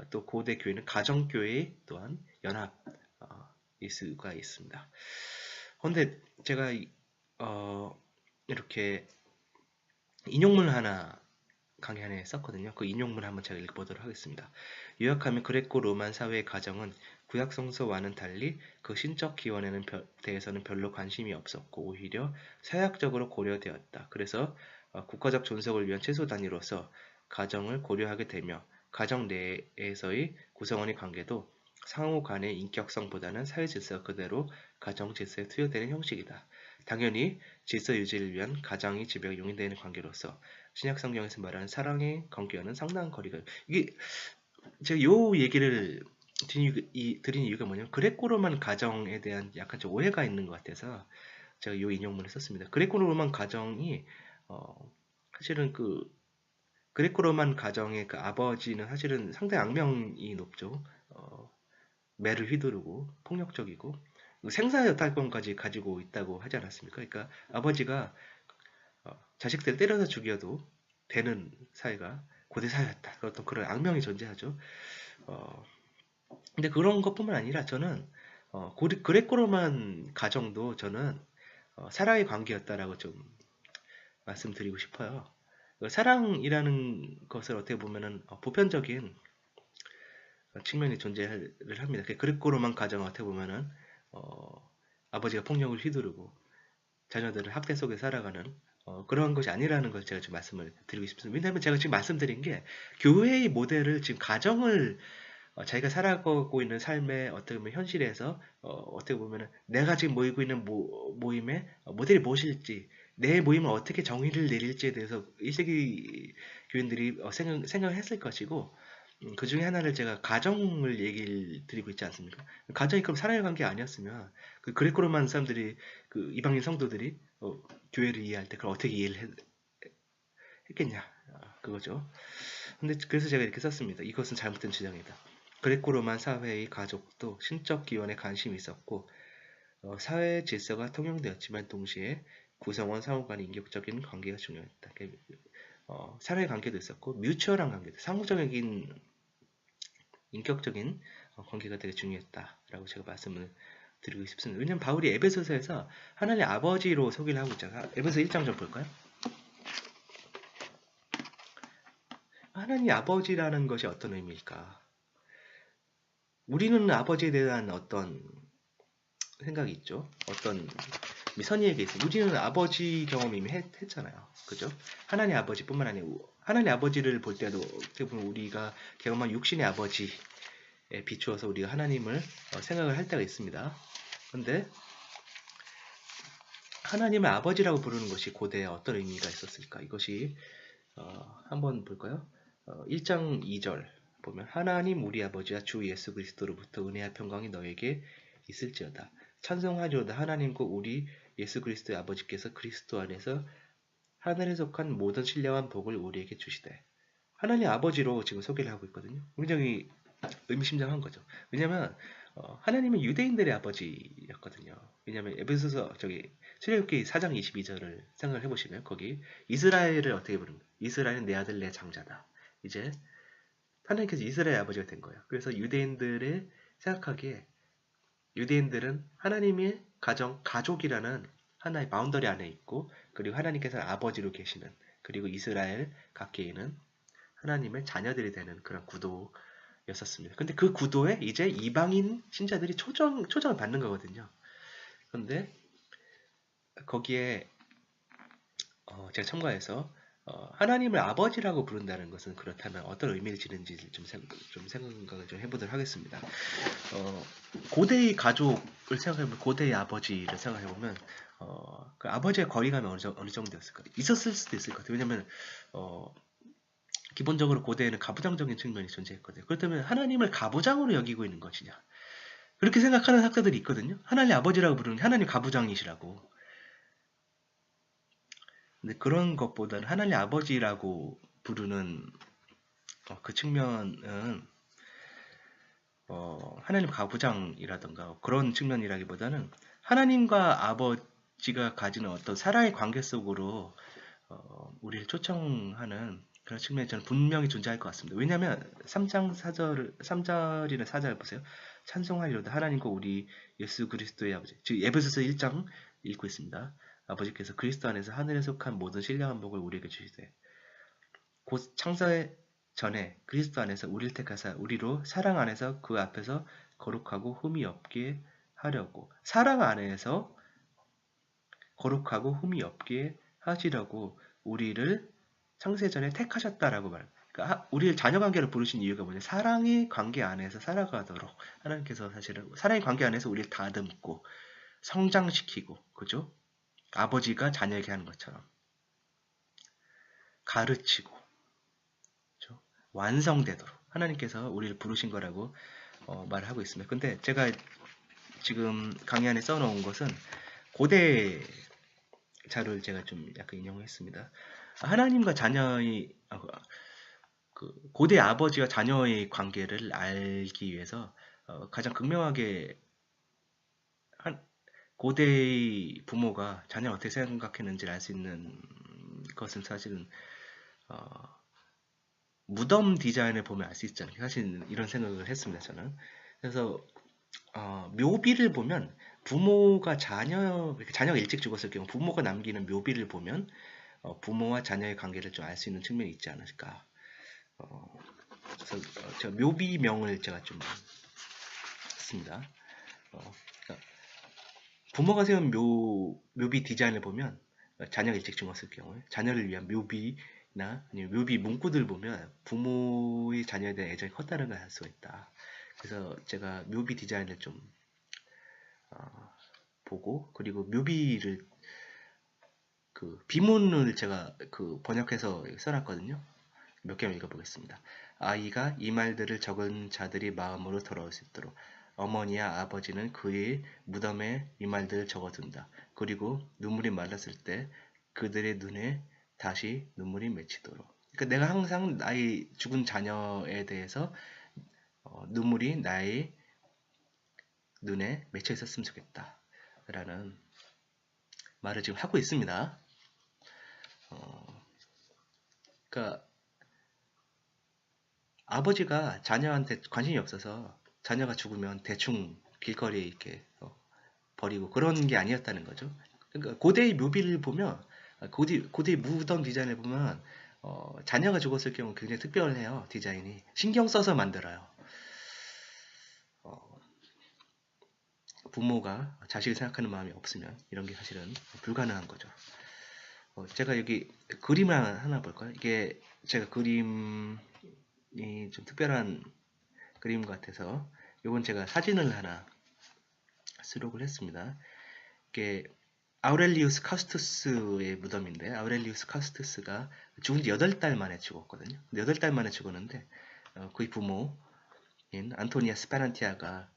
또 고대 교회는 가정교회 또한 연합일 수가 있습니다. 그런데 제가 이렇게 인용문 하나 강의 안에 썼거든요. 그 인용문 한번 제가 읽어보도록 하겠습니다. 요약하면 그레코 로만 사회의 가정은 구약 성서와는 달리 그 신적 기원에는 대해서는 별로 관심이 없었고 오히려 서약적으로 고려되었다. 그래서 국가적 존속을 위한 최소 단위로서 가정을 고려하게 되며 가정 내에서의 구성원의 관계도 상호 간의 인격성보다는 사회 질서 그대로 가정 질서에 투여되는 형식이다. 당연히 질서 유지를 위한 가장이 지배가 용인되는 관계로서 신약 성경에서 말하는 사랑의 관계와는 상당한 거리가 이게 제가 요 얘기를 드린 이유가 뭐냐면 그레코로만 가정에 대한 약간 좀 오해가 있는 것 같아서 제가 요 인용문을 썼습니다. 그레코로만 가정이 사실은 그 그레코로만 가정의 그 아버지는 사실은 상당히 악명이 높죠. 매를 휘두르고 폭력적이고 생사여탈권까지 가지고 있다고 하지 않았습니까? 그러니까 아버지가 자식들 때려서 죽여도 되는 사회가 고대 사회였다. 어떤 그런 악명이 존재하죠. 어, 근데 그런 것뿐만 아니라 저는 그레코로만 가정도 저는 사랑의 관계였다라고 좀 말씀드리고 싶어요. 사랑이라는 것을 어떻게 보면은 보편적인 측면이 존재를 합니다. 그레코로만 가정 어떻게 보면은 아버지가 폭력을 휘두르고 자녀들을 학대 속에 살아가는 그런 것이 아니라는 걸 제가 좀 말씀을 드리고 싶습니다. 왜냐하면 제가 지금 말씀드린 게 교회의 모델을 지금 가정을 자기가 살아가고 있는 삶의 어떻게 보면 현실에서 어떻게 보면 내가 지금 모이고 있는 모임의 모델이 무엇일지 내 모임을 어떻게 정의를 내릴지에 대해서 1세기 교인들이 생각했을 것이고 그 중에 하나를 제가 가정을 얘기를 드리고 있지 않습니까? 가정이 그럼 사랑의 관계 아니었으면 그 그레코로만 사람들이 그 이방인 성도들이 교회를 이해할 때 그걸 어떻게 이해를 했겠냐 그거죠. 근데 그래서 제가 이렇게 썼습니다. 이것은 잘못된 주장이다. 그레코로만 사회의 가족도 신적 기원에 관심이 있었고 사회 질서가 통용되었지만 동시에 구성원 상호 간의 인격적인 관계가 중요했다. 사랑의 관계도 있었고 뮤추얼한 관계도 상호적인 인격적인 관계가 되게 중요했다라고 제가 말씀을 드리고 싶습니다. 왜냐하면 바울이 에베소서에서 하나님 아버지로 소개를 하고 있잖아요. 에베소 1장 좀 볼까요? 하나님 아버지라는 것이 어떤 의미일까? 우리는 아버지에 대한 어떤 생각이 있죠. 어떤 선의에게 있어. 우리는 아버지 경험 이미 했잖아요. 그죠? 하나님 아버지뿐만 아니고 하나님 아버지를 볼 때도 어떻게 보면 우리가 경험한 육신의 아버지에 비추어서 우리가 하나님을 생각을 할 때가 있습니다. 그런데 하나님을 아버지라고 부르는 것이 고대에 어떤 의미가 있었을까? 이것이 한번 볼까요? 1장 2절 보면 하나님 우리 아버지와 주 예수 그리스도로부터 은혜와 평강이 너에게 있을지어다. 찬송하리로다. 하나님과 우리 예수 그리스도의 아버지께서 그리스도 안에서 하늘에 속한 모든 신령한 복을 우리에게 주시되. 하나님 아버지로 지금 소개를 하고 있거든요. 굉장히 의미심장한 거죠. 왜냐면 하나님은 유대인들의 아버지였거든요. 왜냐면 에베소서 출애굽기 4장 22절을 생각을 해보시면 거기 이스라엘을 어떻게 부릅니까? 이스라엘은 내 아들 내 장자다. 이제 하나님께서 이스라엘 아버지가 된 거예요. 그래서 유대인들의 생각하기에 유대인들은 하나님의 가족이라는 하나의 바운더리 안에 있고 그리고 하나님께서는 아버지로 계시는 그리고 이스라엘 각계에는 하나님의 자녀들이 되는 그런 구도였었습니다. 근데 그 구도에 이제 이방인 신자들이 초정을 받는 거거든요. 그런데 거기에 제가 첨가해서 하나님을 아버지라고 부른다는 것은 그렇다면 어떤 의미를 지는지 좀 생각을 좀 해보도록 하겠습니다. 고대의 가족을 생각해보면 고대의 아버지를 생각해보면 그 아버지의 거리감이 어느 정도였을까? 있었을 수도 있을 것 같아요. 왜냐하면 기본적으로 고대에는 가부장적인 측면이 존재했거든요. 그렇다면 하나님을 가부장으로 여기고 있는 것이냐? 그렇게 생각하는 학자들이 있거든요. 하나님 아버지라고 부르는 하나님 가부장이시라고. 근데 그런 것보다는 하나님 아버지라고 부르는 그 측면은 하나님 가부장이라던가 그런 측면이라기보다는 하나님과 아버지가 가지는 어떤 사랑의 관계 속으로 우리를 초청하는 그런 측면이 저는 분명히 존재할 것 같습니다. 왜냐하면 3절이나 4절 보세요. 찬송하리로다 하나님과 우리 예수 그리스도의 아버지. 즉 에베소서 1장 읽고 있습니다. 아버지께서 그리스도 안에서 하늘에 속한 모든 신령한 복을 우리에게 주시되 곧 창세 전에 그리스도 안에서 우리를 택하사 우리로 사랑 안에서 그 앞에서 거룩하고 흠이 없게 하려고 사랑 안에서 거룩하고 흠이 없게 하시려고 우리를 창세전에 택하셨다라고 말합니다. 그러니까 우리를 자녀관계로 부르신 이유가 뭐냐? 사랑의 관계 안에서 살아가도록 하나님께서 사실은 사랑의 관계 안에서 우리를 다듬고 성장시키고 그죠? 아버지가 자녀에게 하는 것처럼 가르치고 그죠? 완성되도록 하나님께서 우리를 부르신 거라고 말을 하고 있습니다. 근데 제가 지금 강의 안에 써놓은 것은 고대 자료를 제가 좀 약간 인용했습니다. 하나님과 자녀의 그 고대 아버지와 자녀의 관계를 알기 위해서 가장 극명하게 고대의 부모가 자녀를 어떻게 생각했는지를 알 수 있는 것은 사실은 무덤 디자인을 보면 알 수 있잖아요. 사실 이런 생각을 했습니다. 저는. 그래서 묘비를 보면 부모가 자녀가 일찍 죽었을 경우 부모가 남기는 묘비를 보면 부모와 자녀의 관계를 좀 알 수 있는 측면이 있지 않을까. 그래서 제가 묘비명을 제가 좀 했습니다. 그러니까 부모가 세운 묘비 디자인을 보면 자녀가 일찍 죽었을 경우에 자녀를 위한 묘비나 아니면 묘비 문구들 보면 부모의 자녀에 대한 애정이 컸다는 걸 알 수가 있다. 그래서 제가 묘비 디자인을 좀 보고, 그리고 묘비를 비문을 제가 번역해서 써놨거든요. 몇 개만 읽어보겠습니다. 아이가 이 말들을 적은 자들이 마음으로 돌아올 수 있도록 어머니와 아버지는 그의 무덤에 이 말들을 적어둔다. 그리고 눈물이 말랐을 때 그들의 눈에 다시 눈물이 맺히도록. 그러니까 내가 항상 나의 죽은 자녀에 대해서 눈물이 나의 눈에 맺혀 있었으면 좋겠다. 라는 말을 지금 하고 있습니다. 그러니까 아버지가 자녀한테 관심이 없어서 자녀가 죽으면 대충 길거리에 이렇게 버리고 그런 게 아니었다는 거죠. 그러니까 고대의 묘비를 보면 고대의 무덤 디자인을 보면 자녀가 죽었을 경우 굉장히 특별해요. 디자인이 신경 써서 만들어요. 부모가 자식을 생각하는 마음이 없으면 이런 게 사실은 불가능한 거죠. 제가 여기 그림을 하나 볼까요? 이게 제가 그림이 좀 특별한 그림 같아서 이건 제가 사진을 하나 수록을 했습니다. 이게 아우렐리우스 카스투스의 무덤인데, 아우렐리우스 카스투스가 죽은 지 8달 만에 죽었거든요. 8달 만에 죽었는데 그의 부모인 안토니아 스파란티아가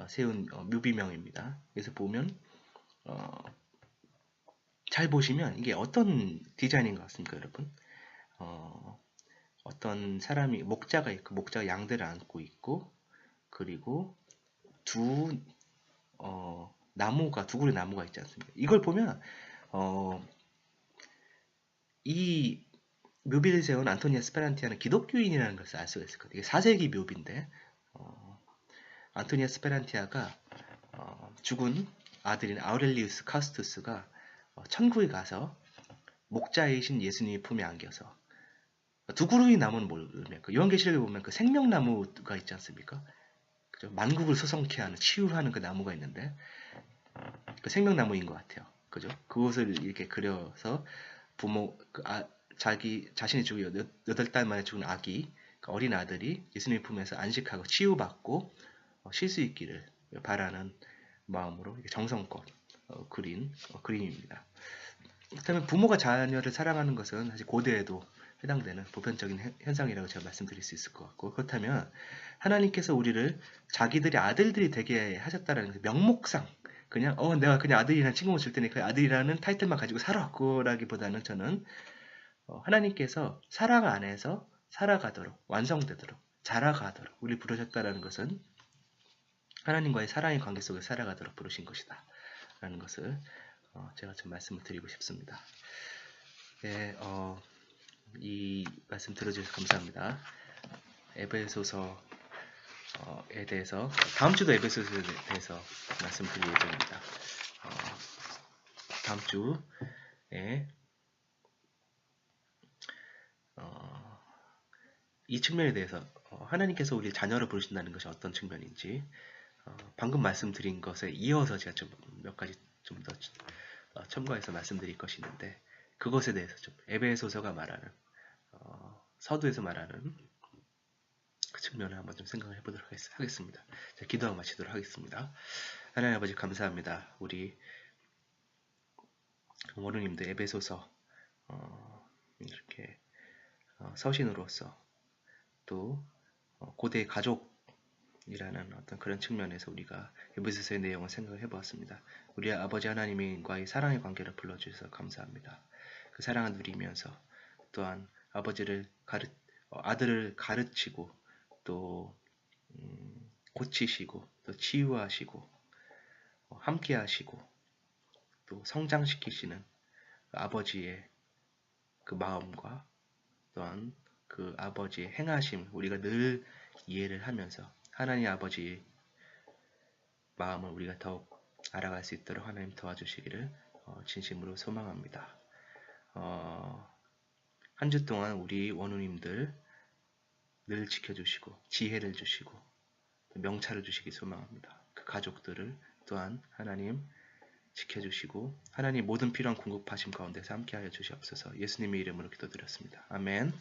세운 묘비명입니다. 그래서 보면 잘 보시면 이게 어떤 디자인인 것 같습니까, 여러분? 어떤 사람이 목자가 있고 목자가 양들을 안고 있고, 그리고 두 그루의 나무가 있지 않습니까? 이걸 보면 이 묘비를 세운 안토니아 스페란티아는 기독교인이라는 것을 알 수가 있을 거예요. 이게 4세기 묘비인데 안토니아 스페란티아가 죽은 아들인 아우렐리우스 카스투스가 천국에 가서 목자이신 예수님의 품에 안겨서 두 그루의 나무는 뭡니까? 요한계시록에 보면 그 생명나무가 있지 않습니까? 그죠? 만국을 소성케 하는, 치유하는 그 나무가 있는데 그 생명나무인 것 같아요. 그죠? 그것을 이렇게 그려서 부모, 자신이 죽은 8달 만에 죽은 아기, 그 어린 아들이 예수님 품에서 안식하고 치유받고 쉴 수 있기를 바라는 마음으로 정성껏 그린 그림입니다. 그렇다면 부모가 자녀를 사랑하는 것은 사실 고대에도 해당되는 보편적인 현상이라고 제가 말씀드릴 수 있을 것 같고, 그렇다면 하나님께서 우리를 자기들의 아들들이 되게 하셨다는 그 명목상 그냥 내가 그냥 아들이라는 칭송을 줄 테니 그 아들이라는 타이틀만 가지고 살아 그라기보다는 저는 하나님께서 사랑 안에서 살아가도록, 완성되도록, 자라가도록 우리 부르셨다라는 것은 하나님과의 사랑의 관계 속에 살아가도록 부르신 것이다 라는 것을 제가 좀 말씀을 드리고 싶습니다. 네, 이 말씀 들어주셔서 감사합니다. 에베소서에 대해서 다음 주도 에베소서에 대해서 말씀드릴 예정입니다. 다음 주에 이 측면에 대해서 하나님께서 우리 자녀를 부르신다는 것이 어떤 측면인지 방금 말씀드린 것에 이어서 제가 좀 몇 가지 좀 더 첨가해서 말씀드릴 것이 있는데, 그것에 대해서 좀 에베소서가 말하는 서두에서 말하는 그 측면을 한번 좀 생각을 해보도록 하겠습니다. 자, 기도하고 마치도록 하겠습니다. 하나님 아버지 감사합니다. 우리 원우님들 에베소서 이렇게 서신으로서 또 고대 가족이라는 어떤 그런 측면에서 우리가 에베소서의 내용을 생각을 해보았습니다. 우리 아버지 하나님과의 사랑의 관계를 불러주셔서 감사합니다. 그 사랑을 누리면서 또한 아들을 가르치고 또 고치시고 또 치유하시고 함께하시고 또 성장시키시는 아버지의 그 마음과 또한 그 아버지의 행하심 우리가 늘 이해를 하면서 하나님 아버지의 마음을 우리가 더욱 알아갈 수 있도록 하나님 도와주시기를 진심으로 소망합니다. 한 주 동안 우리 원우님들 늘 지켜주시고 지혜를 주시고 명찰을 주시기 소망합니다. 그 가족들을 또한 하나님 지켜주시고 하나님 모든 필요한 공급하심 가운데서 함께하여 주시옵소서. 예수님의 이름으로 기도드렸습니다. 아멘.